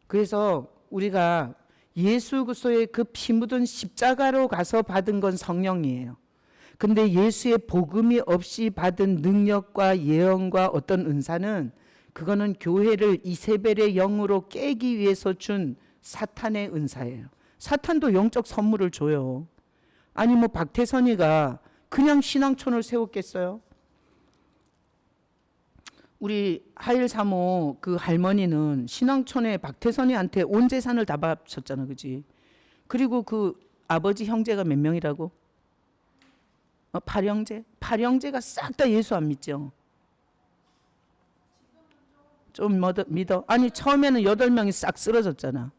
Speaker 1: 그래서 우리가 예수 그리스도의 그 피 묻은 십자가로 가서 받은 건 성령이에요. 근데 예수의 복음이 없이 받은 능력과 예언과 어떤 은사는 그거는 교회를 이세벨의 영으로 깨기 위해서 준 사탄의 은사예요. 사탄도 영적 선물을 줘요. 아니 뭐 박태선이가 그냥 신앙촌을 세웠겠어요? 우리 하일 사모 그 할머니는 신앙촌에 박태선이한테 온 재산을 다 바쳤잖아, 그지? 그리고 그 아버지 형제가 몇 명이라고? 8형제? 8형제가 싹 다 예수 안 믿죠? 좀 믿어? 아니 처음에는 8명이 싹 쓰러졌잖아.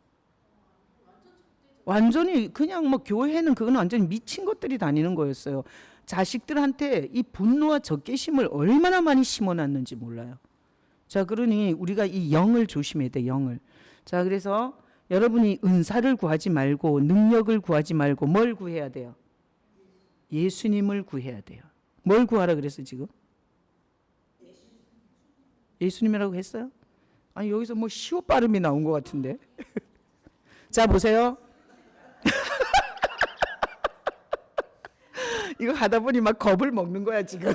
Speaker 1: 완전히 그냥 뭐 교회는 그건 완전히 미친 것들이 다니는 거였어요. 자식들한테 이 분노와 적개심을 얼마나 많이 심어놨는지 몰라요. 자, 그러니 우리가 이 영을 조심해야 돼, 영을. 자, 그래서 여러분이 은사를 구하지 말고 능력을 구하지 말고 뭘 구해야 돼요? 예수님을 구해야 돼요. 뭘 구하라 그랬어 지금? 예수님이라고 했어요? 아니 여기서 뭐 시옷 발음이 나온 것 같은데. 자 보세요. 이거 하다 보니 막 겁을 먹는 거야 지금.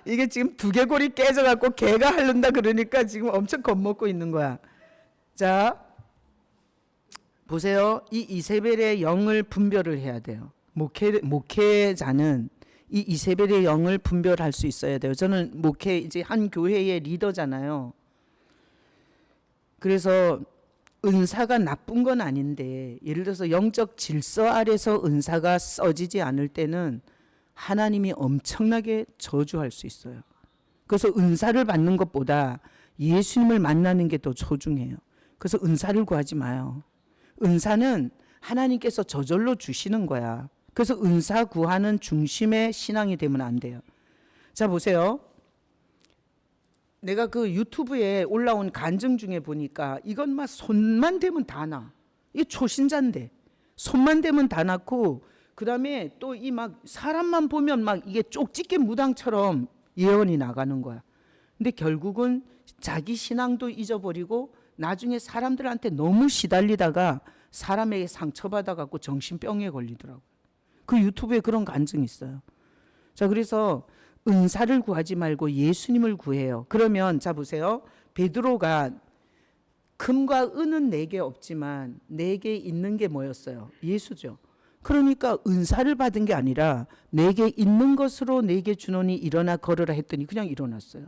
Speaker 1: 이게 지금 두개골이 깨져갖고 개가 핥는다 그러니까 지금 엄청 겁먹고 있는 거야. 자 보세요. 이 이세벨의 영을 분별을 해야 돼요. 목회자는 이 이세벨의 영을 분별할 수 있어야 돼요. 저는 목회 이제 한 교회의 리더잖아요. 그래서 은사가 나쁜 건 아닌데 예를 들어서 영적 질서 아래서 은사가 써지지 않을 때는 하나님이 엄청나게 저주할 수 있어요. 그래서 은사를 받는 것보다 예수님을 만나는 게 더 소중해요. 그래서 은사를 구하지 마요. 은사는 하나님께서 저절로 주시는 거야. 그래서 은사 구하는 중심의 신앙이 되면 안 돼요. 자 보세요. 내가 그 유튜브에 올라온 간증 중에 보니까 이건 막 손만 대면 다 나. 이게 초신자인데 손만 대면 다 낳고 그다음에 또 이 막 사람만 보면 막 이게 쪽집게 무당처럼 예언이 나가는 거야. 근데 결국은 자기 신앙도 잊어버리고 나중에 사람들한테 너무 시달리다가 사람에게 상처받아 갖고 정신병에 걸리더라고요. 그 유튜브에 그런 간증이 있어요. 자, 그래서 은사를 구하지 말고 예수님을 구해요. 그러면 자 보세요. 베드로가 금과 은은 내게 없지만 내게 있는 게 뭐였어요? 예수죠. 그러니까 은사를 받은 게 아니라 내게 있는 것으로 내게 주노니 일어나 걸으라 했더니 그냥 일어났어요.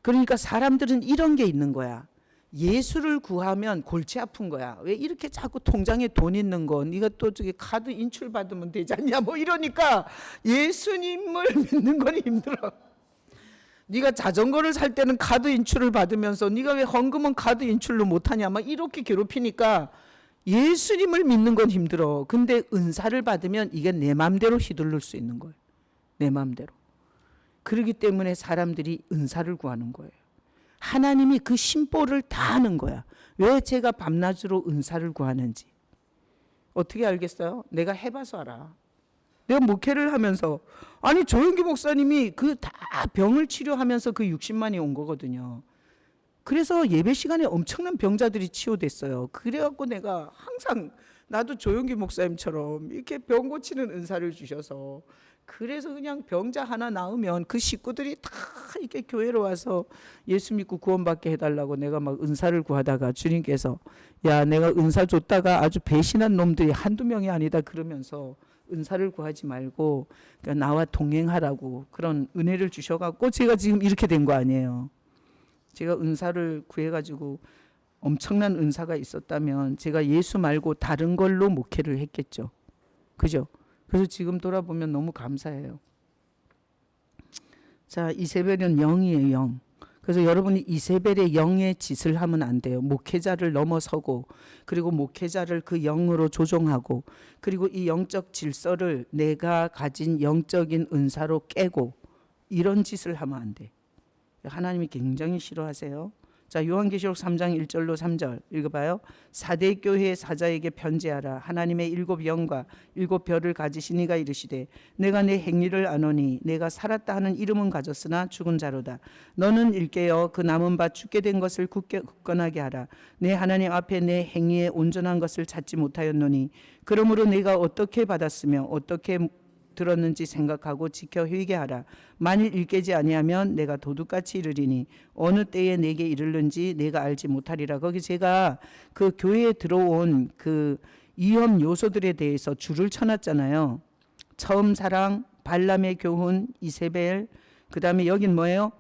Speaker 1: 그러니까 사람들은 이런 게 있는 거야. 예수를 구하면 골치 아픈 거야. 왜 이렇게 자꾸 통장에 돈 있는 거 네가 또 저기 카드 인출 받으면 되지 않냐 뭐 이러니까 예수님을 믿는 건 힘들어. 네가 자전거를 살 때는 카드 인출을 받으면서 네가 왜 헌금은 카드 인출로 못하냐 막 이렇게 괴롭히니까 예수님을 믿는 건 힘들어. 근데 은사를 받으면 이게 내 마음대로 휘둘릴 수 있는 거예요. 내 마음대로. 그렇기 때문에 사람들이 은사를 구하는 거예요. 하나님이 그 심보를 다 아는 거야. 왜 제가 밤낮으로 은사를 구하는지. 어떻게 알겠어요? 내가 해봐서 알아. 내가 목회를 하면서 아니 조영기 목사님이 그 다 병을 치료하면서 그 60만이 온 거거든요. 그래서 예배 시간에 엄청난 병자들이 치유됐어요. 그래갖고 내가 항상 나도 조영기 목사님처럼 이렇게 병 고치는 은사를 주셔서 그래서 그냥 병자 하나 나으면 그 식구들이 다 이렇게 교회로 와서 예수 믿고 구원받게 해달라고 내가 막 은사를 구하다가 주님께서 야 내가 은사 줬다가 아주 배신한 놈들이 한두 명이 아니다 그러면서 은사를 구하지 말고 그러니까 나와 동행하라고 그런 은혜를 주셔갖고 제가 지금 이렇게 된 거 아니에요. 제가 은사를 구해가지고 엄청난 은사가 있었다면 제가 예수 말고 다른 걸로 목회를 했겠죠. 그죠? 그래서 지금 돌아보면 너무 감사해요. 자, 이세벨은 영이에요, 영. 그래서 여러분이 이세벨의 영의 짓을 하면 안 돼요. 목회자를 넘어서고 그리고 목회자를 그 영으로 조종하고 그리고 이 영적 질서를 내가 가진 영적인 은사로 깨고 이런 짓을 하면 안 돼. 하나님이 굉장히 싫어하세요. 자, 요한계시록 3장 1절로 3절 읽어봐요. 사대 교회의 사자에게 편지하라. 하나님의 7 영과 7 별을 가지신 이가 이르시되 내가 내 행위를 아노니 내가 살았다 하는 이름은 가졌으나 죽은 자로다. 너는 일깨어 그 남은 바 죽게 된 것을 굳건하게 하라. 내 하나님 앞에 내 행위에 온전한 것을 찾지 못하였노니 그러므로 내가 어떻게 받았으며 어떻게 들었는지 생각하고 지켜 회개하라. 만일 일깨지 아니하면 내가 도둑같이 이르리니 어느 때에 내게 이르는지 내가 알지 못하리라. 거기 제가 그 교회에 들어온 그 위험 요소들에 대해서 줄을 쳐놨잖아요. 처음 사랑, 발람의 교훈, 이세벨, 그 다음에 여긴 뭐예요?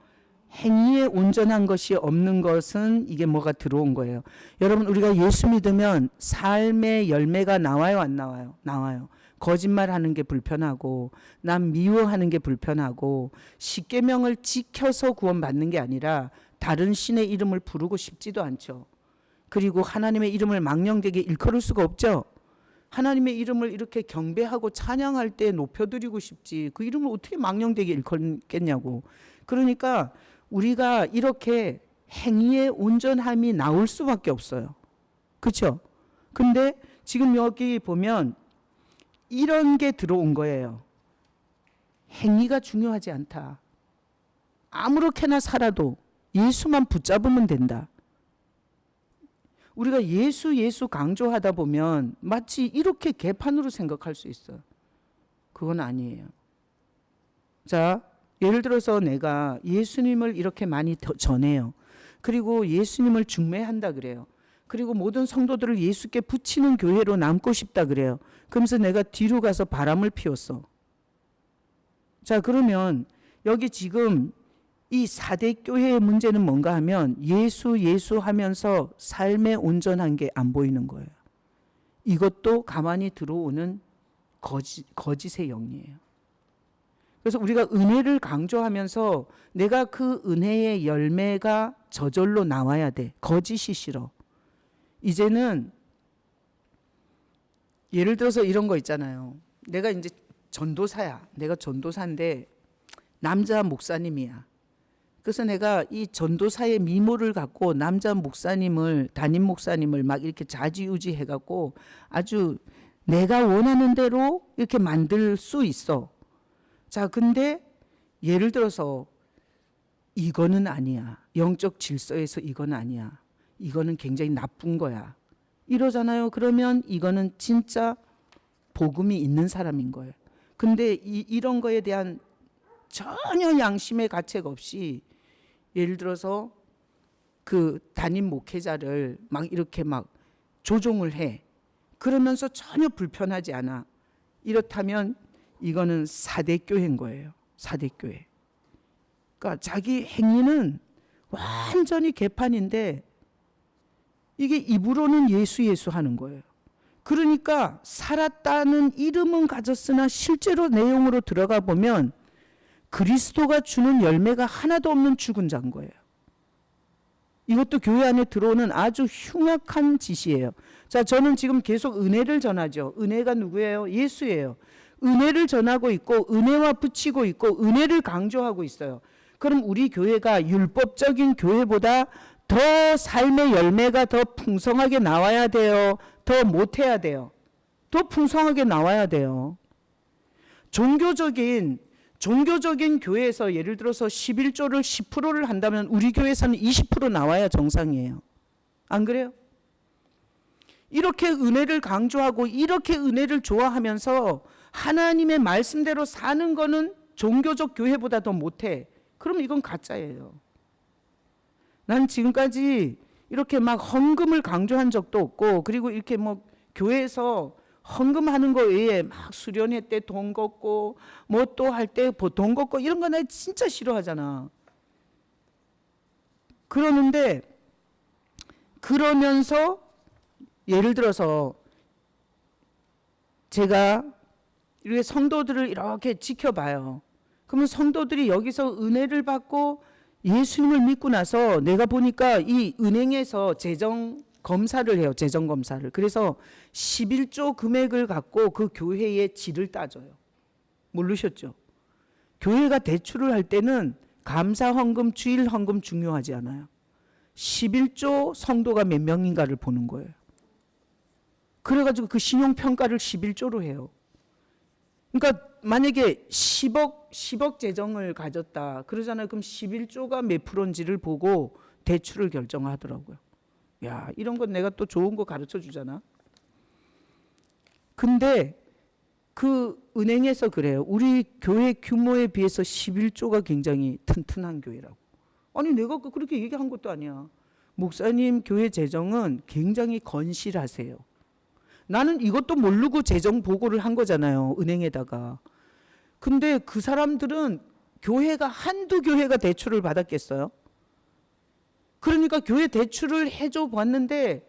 Speaker 1: 행위에 온전한 것이 없는 것은 이게 뭐가 들어온 거예요. 여러분 우리가 예수 믿으면 삶의 열매가 나와요 안 나와요? 나와요. 거짓말하는 게 불편하고 남 미워하는 게 불편하고 십계명을 지켜서 구원받는 게 아니라 다른 신의 이름을 부르고 싶지도 않죠. 그리고 하나님의 이름을 망령되게 일컬을 수가 없죠. 하나님의 이름을 이렇게 경배하고 찬양할 때 높여드리고 싶지 그 이름을 어떻게 망령되게 일컫겠냐고. 그러니까 우리가 이렇게 행위의 온전함이 나올 수밖에 없어요. 그렇죠? 근데 지금 여기 보면 이런 게 들어온 거예요. 행위가 중요하지 않다. 아무렇게나 살아도 예수만 붙잡으면 된다. 우리가 예수 강조하다 보면 마치 이렇게 개판으로 생각할 수 있어요. 그건 아니에요. 자, 예를 들어서 내가 예수님을 이렇게 많이 전해요. 그리고 예수님을 중매한다 그래요. 그리고 모든 성도들을 예수께 붙이는 교회로 남고 싶다 그래요. 그러면서 내가 뒤로 가서 바람을 피웠어. 자, 그러면 여기 지금 이 4대 교회의 문제는 뭔가 하면 예수 하면서 삶에 온전한 게 안 보이는 거예요. 이것도 가만히 들어오는 거짓의 영이에요. 그래서 우리가 은혜를 강조하면서 내가 그 은혜의 열매가 저절로 나와야 돼. 거짓이 싫어. 이제는 예를 들어서 이런 거 있잖아요. 내가 이제 전도사야. 내가 전도사인데 남자 목사님이야. 그래서 내가 이 전도사의 미모를 갖고 남자 목사님을, 담임 목사님을 막 이렇게 좌지우지 해갖고 아주 내가 원하는 대로 이렇게 만들 수 있어. 자, 근데 예를 들어서 이거는 아니야. 영적 질서에서 이건 아니야. 이거는 굉장히 나쁜 거야. 이러잖아요. 그러면 이거는 진짜 복음이 있는 사람인 거예요. 근데 이런 거에 대한 전혀 양심의 가책 없이 예를 들어서 그 담임 목회자를 막 이렇게 막 조종을 해. 그러면서 전혀 불편하지 않아. 이렇다면 이거는 4대 교회인 거예요. 4대 교회. 그러니까 자기 행위는 완전히 개판인데 이게 입으로는 예수 하는 거예요. 그러니까 살았다는 이름은 가졌으나 실제로 내용으로 들어가 보면 그리스도가 주는 열매가 하나도 없는 죽은 자인 거예요. 이것도 교회 안에 들어오는 아주 흉악한 짓이에요. 자, 저는 지금 계속 은혜를 전하죠. 은혜가 누구예요? 예수예요. 은혜를 전하고 있고 은혜와 붙이고 있고 은혜를 강조하고 있어요. 그럼 우리 교회가 율법적인 교회보다 더 삶의 열매가 더 풍성하게 나와야 돼요? 더 못해야 돼요? 더 풍성하게 나와야 돼요. 종교적인 교회에서 예를 들어서 11조를 10%를 한다면 우리 교회에서는 20% 나와야 정상이에요. 안 그래요? 이렇게 은혜를 강조하고 이렇게 은혜를 좋아하면서 하나님의 말씀대로 사는 거는 종교적 교회보다 더 못해. 그럼 이건 가짜예요. 난 지금까지 이렇게 막 헌금을 강조한 적도 없고 그리고 이렇게 뭐 교회에서 헌금하는 거 외에 막 수련회 때 돈 걷고 뭐 또 할 때 돈 걷고 이런 거 나 진짜 싫어하잖아. 그러면서 예를 들어서 제가 이렇게 성도들을 이렇게 지켜봐요. 그러면 성도들이 여기서 은혜를 받고 예수님을 믿고 나서 내가 보니까 이 은행에서 재정 검사를 해요. 재정 검사를. 그래서 11조 금액을 갖고 그 교회의 질을 따져요. 모르셨죠? 교회가 대출을 할 때는 감사 헌금, 주일 헌금 중요하지 않아요. 11조 성도가 몇 명인가를 보는 거예요. 그래가지고 그 신용평가를 11조로 해요. 그러니까 만약에 10억 재정을 가졌다. 그러잖아요. 그럼 11조가 몇 프로인지를 보고 대출을 결정하더라고요. 야, 이런 건 내가 또 좋은 거 가르쳐 주잖아. 근데 그 은행에서 그래요. 우리 교회 규모에 비해서 11조가 굉장히 튼튼한 교회라고. 아니, 내가 그렇게 얘기한 것도 아니야. 목사님 교회 재정은 굉장히 건실하세요. 나는 이것도 모르고 재정 보고를 한 거잖아요. 은행에다가. 근데 그 사람들은 교회가 한두 교회가 대출을 받았겠어요? 그러니까 교회 대출을 해줘 봤는데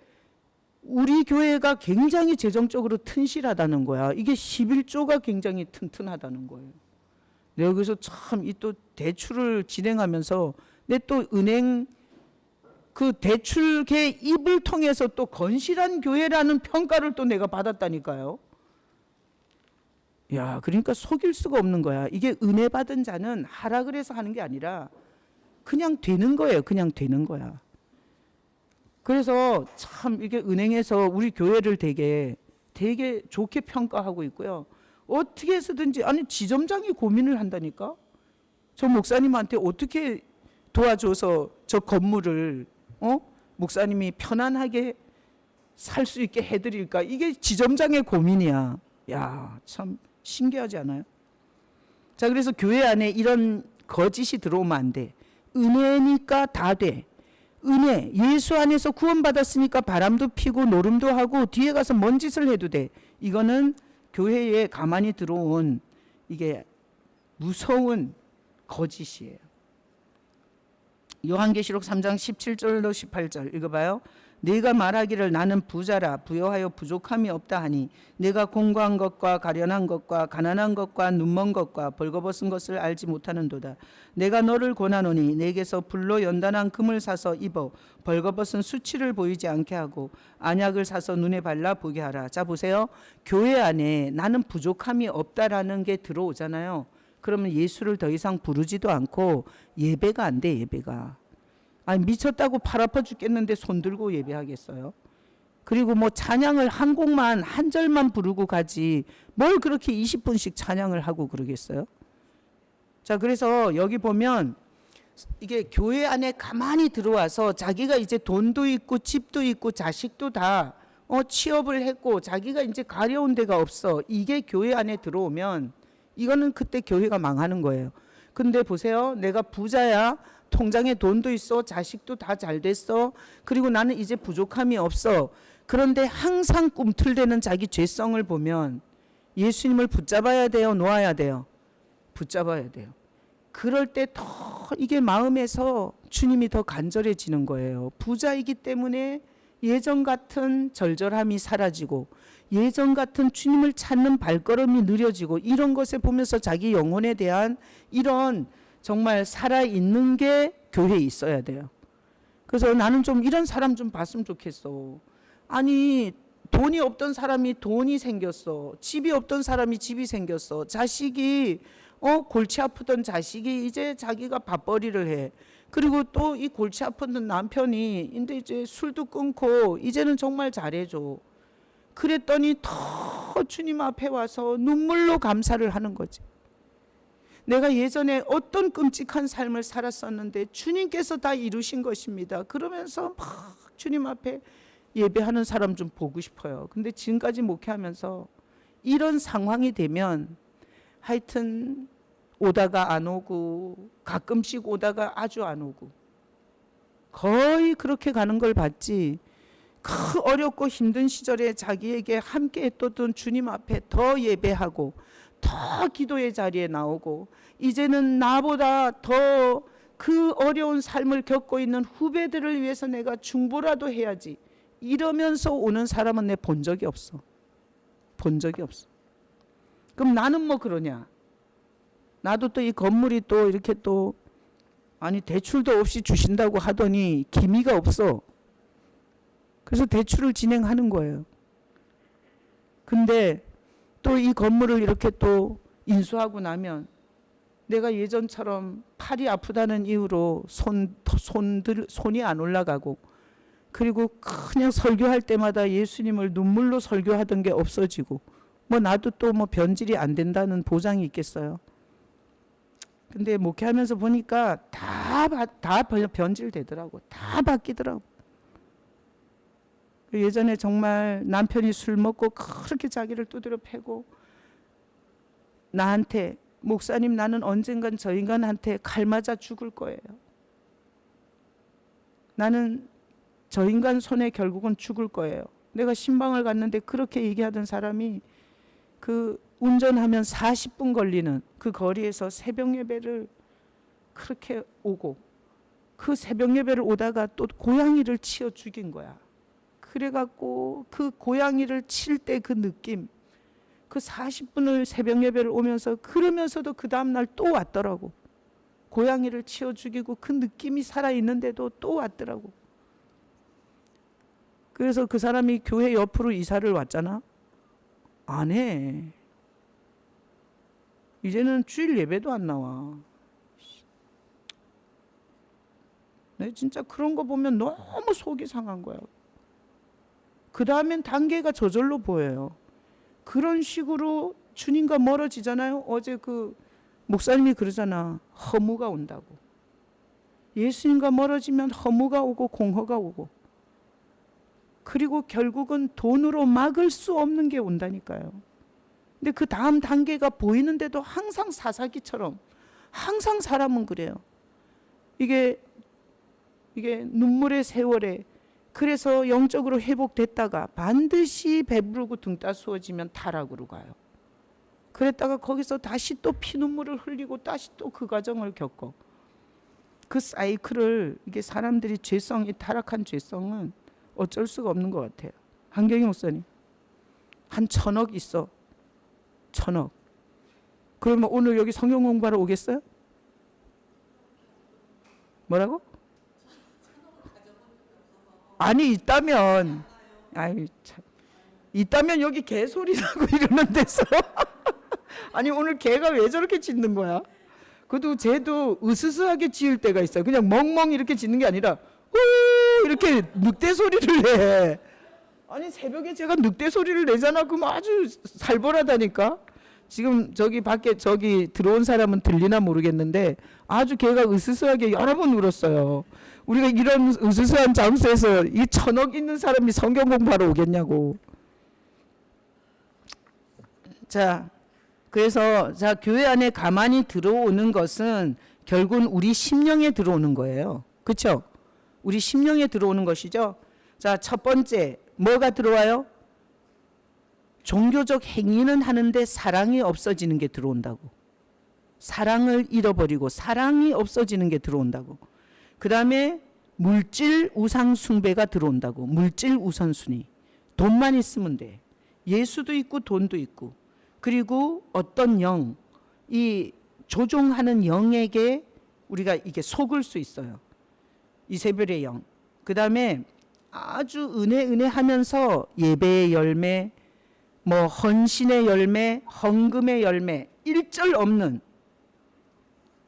Speaker 1: 우리 교회가 굉장히 재정적으로 튼실하다는 거야. 이게 11조가 굉장히 튼튼하다는 거예요. 내가 그래서 참 이 또 대출을 진행하면서 내 또 은행 그 대출계 입을 통해서 또 건실한 교회라는 평가를 또 내가 받았다니까요. 야, 그러니까 속일 수가 없는 거야. 이게 은혜 받은 자는 하라 그래서 하는 게 아니라 그냥 되는 거예요. 그냥 되는 거야. 그래서 참 이게 은행에서 우리 교회를 되게 좋게 평가하고 있고요. 어떻게 해서든지, 아니 지점장이 고민을 한다니까. 저 목사님한테 어떻게 도와줘서 저 건물을 목사님이 편안하게 살 수 있게 해드릴까. 이게 지점장의 고민이야. 야, 참 신기하지 않아요? 자, 그래서 교회 안에 이런 거짓이 들어오면 안 돼. 은혜니까 다 돼. 은혜, 예수 안에서 구원받았으니까 바람도 피고 노름도 하고 뒤에 가서 뭔 짓을 해도 돼. 이거는 교회에 가만히 들어온 이게 무서운 거짓이에요. 요한계시록 3장 17절로 18절 읽어봐요. 네가 말하기를 나는 부자라 부여하여 부족함이 없다 하니 내가 공고한 것과 가련한 것과 가난한 것과 눈먼 것과 벌거벗은 것을 알지 못하는도다. 내가 너를 권하노니 내게서 불로 연단한 금을 사서 입어 벌거벗은 수치를 보이지 않게 하고 안약을 사서 눈에 발라 보게 하라. 자, 보세요. 교회 안에 나는 부족함이 없다라는 게 들어오잖아요. 그러면 예수를 더 이상 부르지도 않고 예배가 안 돼. 예배가. 아니 미쳤다고 팔 아파 죽겠는데 손 들고 예배하겠어요? 그리고 뭐 찬양을 한 곡만 한 절만 부르고 가지 뭘 그렇게 20분씩 찬양을 하고 그러겠어요? 자, 그래서 여기 보면 이게 교회 안에 가만히 들어와서 자기가 이제 돈도 있고 집도 있고 자식도 다 취업을 했고 자기가 이제 가려운 데가 없어. 이게 교회 안에 들어오면 이거는 그때 교회가 망하는 거예요. 근데 보세요. 내가 부자야. 통장에 돈도 있어. 자식도 다 잘 됐어. 그리고 나는 이제 부족함이 없어. 그런데 항상 꿈틀대는 자기 죄성을 보면 예수님을 붙잡아야 돼요? 놓아야 돼요? 붙잡아야 돼요. 그럴 때 더 이게 마음에서 주님이 더 간절해지는 거예요. 부자이기 때문에 예전 같은 절절함이 사라지고 예전 같은 주님을 찾는 발걸음이 느려지고 이런 것에 보면서 자기 영혼에 대한 이런 정말 살아있는 게 교회에 있어야 돼요. 그래서 나는 좀 이런 사람 좀 봤으면 좋겠어. 아니 돈이 없던 사람이 돈이 생겼어. 집이 없던 사람이 집이 생겼어. 자식이 골치 아프던 자식이 이제 자기가 밥벌이를 해. 그리고 또 이 골치 아프던 남편이 이제 술도 끊고 이제는 정말 잘해줘. 그랬더니 더 주님 앞에 와서 눈물로 감사를 하는 거지. 내가 예전에 어떤 끔찍한 삶을 살았었는데 주님께서 다 이루신 것입니다. 그러면서 막 주님 앞에 예배하는 사람 좀 보고 싶어요. 근데 지금까지 목회하면서 이런 상황이 되면 하여튼 오다가 안 오고 가끔씩 오다가 아주 안 오고 거의 그렇게 가는 걸 봤지. 그 어렵고 힘든 시절에 자기에게 함께 했던 주님 앞에 더 예배하고 더 기도의 자리에 나오고 이제는 나보다 더 그 어려운 삶을 겪고 있는 후배들을 위해서 내가 중보라도 해야지 이러면서 오는 사람은 내 본 적이 없어. 본 적이 없어. 그럼 나는 뭐 그러냐? 나도 또 이 건물이 또 이렇게 또 아니 대출도 없이 주신다고 하더니 기미가 없어. 그래서 대출을 진행하는 거예요. 근데 또 이 건물을 이렇게 또 인수하고 나면 내가 예전처럼 팔이 아프다는 이유로 손이 안 올라가고 그리고 그냥 설교할 때마다 예수님을 눈물로 설교하던 게 없어지고 뭐 나도 또 뭐 변질이 안 된다는 보장이 있겠어요. 근데 목회하면서 보니까 다 변질되더라고. 다 바뀌더라고. 예전에 정말 남편이 술 먹고 그렇게 자기를 두드려 패고 나한테 목사님 나는 언젠간 저 인간한테 칼 맞아 죽을 거예요. 나는 저 인간 손에 결국은 죽을 거예요. 내가 신방을 갔는데 그렇게 얘기하던 사람이 그 운전하면 40분 걸리는 그 거리에서 새벽 예배를 그렇게 오고 그 새벽 예배를 오다가 또 고양이를 치어 죽인 거야. 그래갖고 그 고양이를 칠 때 그 느낌 그 40분을 새벽 예배를 오면서 그러면서도 그 다음날 또 왔더라고. 고양이를 치어 죽이고 그 느낌이 살아있는데도 또 왔더라고. 그래서 그 사람이 교회 옆으로 이사를 왔잖아. 안 해. 이제는 주일 예배도 안 나와. 내 진짜 그런 거 보면 너무 속이 상한 거야. 그 다음엔 단계가 저절로 보여요. 그런 식으로 주님과 멀어지잖아요. 어제 그 목사님이 그러잖아. 허무가 온다고. 예수님과 멀어지면 허무가 오고 공허가 오고, 그리고 결국은 돈으로 막을 수 없는 게 온다니까요. 근데 그 다음 단계가 보이는데도 항상 사사기처럼, 항상 사람은 그래요. 이게 눈물의 세월에, 그래서 영적으로 회복됐다가 반드시 배부르고 등 따스워지면 타락으로 가요. 그랬다가 거기서 다시 또 피눈물을 흘리고 다시 또 그 과정을 겪어. 그 사이클을, 이게 사람들이 죄성이, 타락한 죄성은 어쩔 수가 없는 것 같아요. 한경희 목사님, 한 1,000억 있어. 1,000억. 그러면 오늘 여기 성경 공부하러 오겠어요? 뭐라고? 아니, 있다면, 아이 참, 있다면 여기 개소리 나고 이러는 데서 아니, 오늘 개가 왜 저렇게 짖는 거야? 그것도 쟤도 으스스하게 짖을 때가 있어요. 그냥 멍멍 이렇게 짖는 게 아니라 우 이렇게 늑대 소리를 내. 아니, 새벽에 제가 늑대 소리를 내잖아. 그럼 아주 살벌하다니까. 지금 저기 밖에 저기 들어온 사람은 들리나 모르겠는데 아주 걔가 으스스하게 여러 번 울었어요. 우리가 이런 으스스한 장소에서 이 1,000억 있는 사람이 성경 공부하러 오겠냐고. 자, 그래서 자, 교회 안에 가만히 들어오는 것은 결국은 우리 심령에 들어오는 거예요. 그렇죠? 우리 심령에 들어오는 것이죠. 자, 첫 번째 뭐가 들어와요? 종교적 행위는 하는데 사랑이 없어지는 게 들어온다고. 사랑을 잃어버리고 사랑이 없어지는 게 들어온다고. 그 다음에 물질 우상 숭배가 들어온다고. 물질 우선순위. 돈만 있으면 돼. 예수도 있고 돈도 있고. 그리고 어떤 영, 이 조종하는 영에게 우리가 이게 속을 수 있어요. 이세벨의 영. 그 다음에 아주 은혜 하면서 예배의 열매, 뭐 헌신의 열매, 헌금의 열매, 일절 없는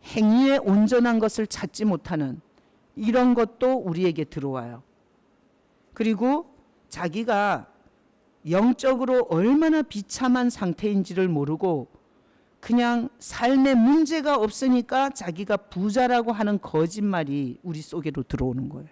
Speaker 1: 행위에 온전한 것을 찾지 못하는 이런 것도 우리에게 들어와요. 그리고 자기가 영적으로 얼마나 비참한 상태인지를 모르고 그냥 삶에 문제가 없으니까 자기가 부자라고 하는 거짓말이 우리 속에로 들어오는 거예요.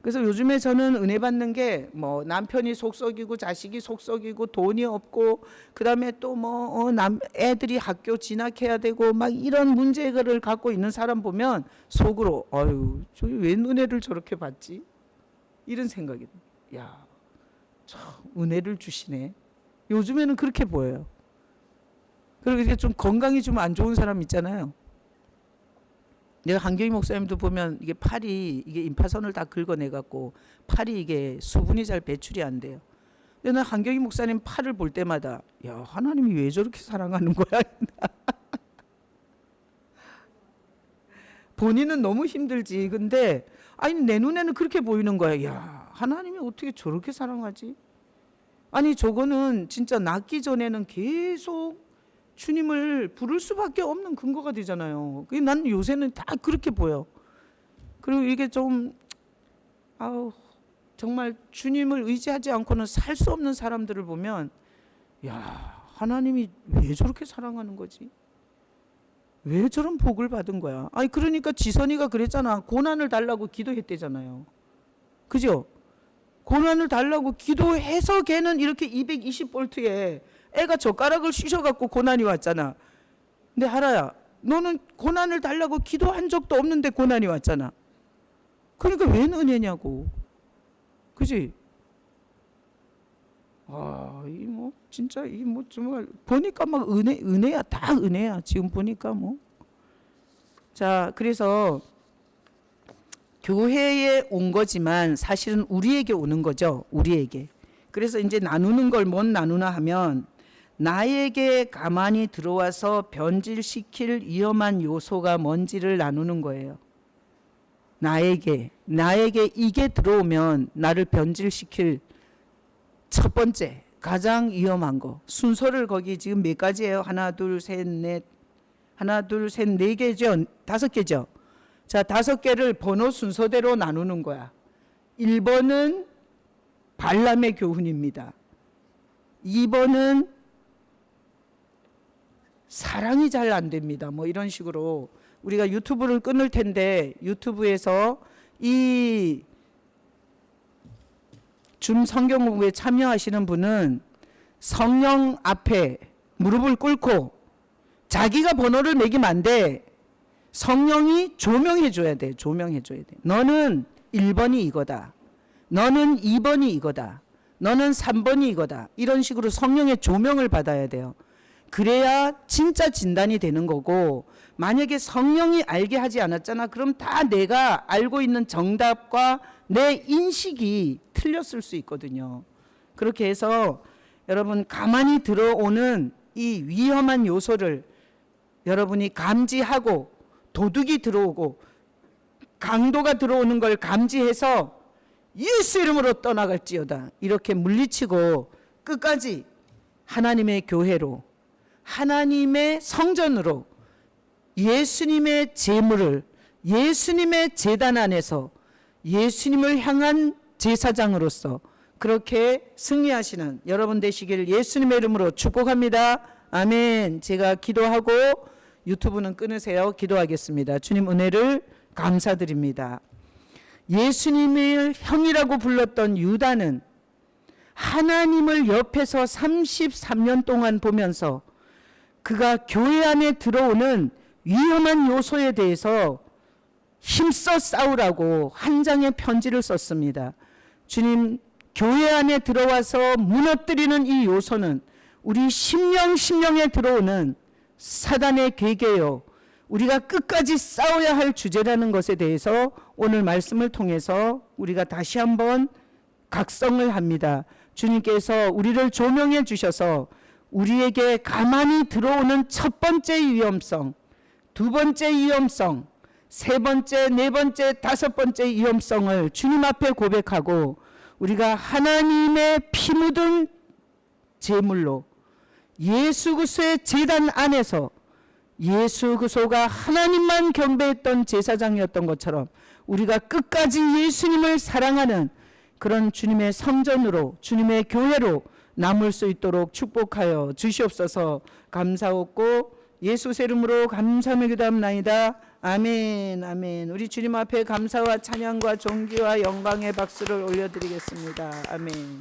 Speaker 1: 그래서 요즘에 저는 은혜 받는 게 뭐 남편이 속썩이고 자식이 속썩이고 돈이 없고 그다음에 또 뭐 애들이 학교 진학해야 되고 막 이런 문제를 갖고 있는 사람 보면 속으로 아유, 저기 왜 은혜를 저렇게 받지? 이런 생각이 들어요. 야, 참 은혜를 주시네. 요즘에는 그렇게 보여요. 그리고 이게 좀 건강이 좀 안 좋은 사람 있잖아요. 내가 한경희 목사님도 보면 이게 팔이 이게 임파선을 다 긁어내 갖고 팔이 이게 수분이 잘 배출이 안 돼요. 근데 나 한경희 목사님 팔을 볼 때마다 야, 하나님이 왜 저렇게 사랑하는 거야? 본인은 너무 힘들지. 근데 아니 내 눈에는 그렇게 보이는 거야. 야, 하나님이 어떻게 저렇게 사랑하지? 아니 저거는 진짜 낫기 전에는 계속 주님을 부를 수밖에 없는 근거가 되잖아요. 난 요새는 다 그렇게 보여. 그리고 이게 좀 아우 정말 주님을 의지하지 않고는 살 수 없는 사람들을 보면 야, 하나님이 왜 저렇게 사랑하는 거지? 왜 저런 복을 받은 거야? 아니 그러니까 지선이가 그랬잖아. 고난을 달라고 기도했대잖아요. 그죠? 고난을 달라고 기도해서 걔는 이렇게 220볼트에 애가 젓가락을 쑤셔갖고 고난이 왔잖아. 근데 하라야, 너는 고난을 달라고 기도한 적도 없는데 고난이 왔잖아. 그러니까 왜 은혜냐고. 그지? 아, 이 뭐 진짜 이 뭐 정말 보니까 막 은혜야, 다 은혜야. 지금 보니까 뭐. 자, 그래서 교회에 온 거지만 사실은 우리에게 오는 거죠. 우리에게. 그래서 이제 나누는 걸 못 나누나 하면 나에게 가만히 들어와서 변질시킬 위험한 요소가 뭔지를 나누는 거예요. 나에게 이게 들어오면 나를 변질시킬 첫 번째 가장 위험한 거. 순서를 거기 지금 몇 가지예요? 하나 둘 셋 넷 네 개죠? 5개죠? 자, 5개를 번호 순서대로 나누는 거야. 1번은 발람의 교훈입니다. 2번은 사랑이 잘 안 됩니다. 뭐 이런 식으로 우리가 유튜브를 끊을 텐데 유튜브에서 이 줌 성경 공부에 참여하시는 분은 성령 앞에 무릎을 꿇고 자기가 번호를 매기면 안 돼. 성령이 조명해 줘야 돼. 조명해 줘야 돼. 너는 1번이 이거다. 너는 2번이 이거다. 너는 3번이 이거다. 이런 식으로 성령의 조명을 받아야 돼요. 그래야 진짜 진단이 되는 거고, 만약에 성령이 알게 하지 않았잖아. 그럼 다 내가 알고 있는 정답과 내 인식이 틀렸을 수 있거든요. 그렇게 해서 여러분 가만히 들어오는 이 위험한 요소를 여러분이 감지하고 도둑이 들어오고 강도가 들어오는 걸 감지해서 예수 이름으로 떠나갈지어다. 이렇게 물리치고 끝까지 하나님의 교회로, 하나님의 성전으로, 예수님의 제물을 예수님의 제단 안에서 예수님을 향한 제사장으로서 그렇게 승리하시는 여러분 되시길 예수님의 이름으로 축복합니다. 아멘. 제가 기도하고 유튜브는 끊으세요. 기도하겠습니다. 주님 은혜를 감사드립니다. 예수님을 형이라고 불렀던 유다는 하나님을 옆에서 33년 동안 보면서 그가 교회 안에 들어오는 위험한 요소에 대해서 힘써 싸우라고 한 장의 편지를 썼습니다. 주님, 교회 안에 들어와서 무너뜨리는 이 요소는 우리 심령에 들어오는 사단의 계계요, 우리가 끝까지 싸워야 할 주제라는 것에 대해서 오늘 말씀을 통해서 우리가 다시 한번 각성을 합니다. 주님께서 우리를 조명해 주셔서 우리에게 가만히 들어오는 첫 번째 위험성, 두 번째 위험성, 세 번째, 네 번째, 다섯 번째 위험성을 주님 앞에 고백하고 우리가 하나님의 피 묻은 제물로 예수 그리스도의 제단 안에서 예수 그리스도가 하나님만 경배했던 제사장이었던 것처럼 우리가 끝까지 예수님을 사랑하는 그런 주님의 성전으로, 주님의 교회로 남을 수 있도록 축복하여 주시옵소서. 감사하고 예수 이름으로 감사하며 기도합나이다. 아멘. 아멘. 우리 주님 앞에 감사와 찬양과 존귀와 영광의 박수를 올려드리겠습니다. 아멘.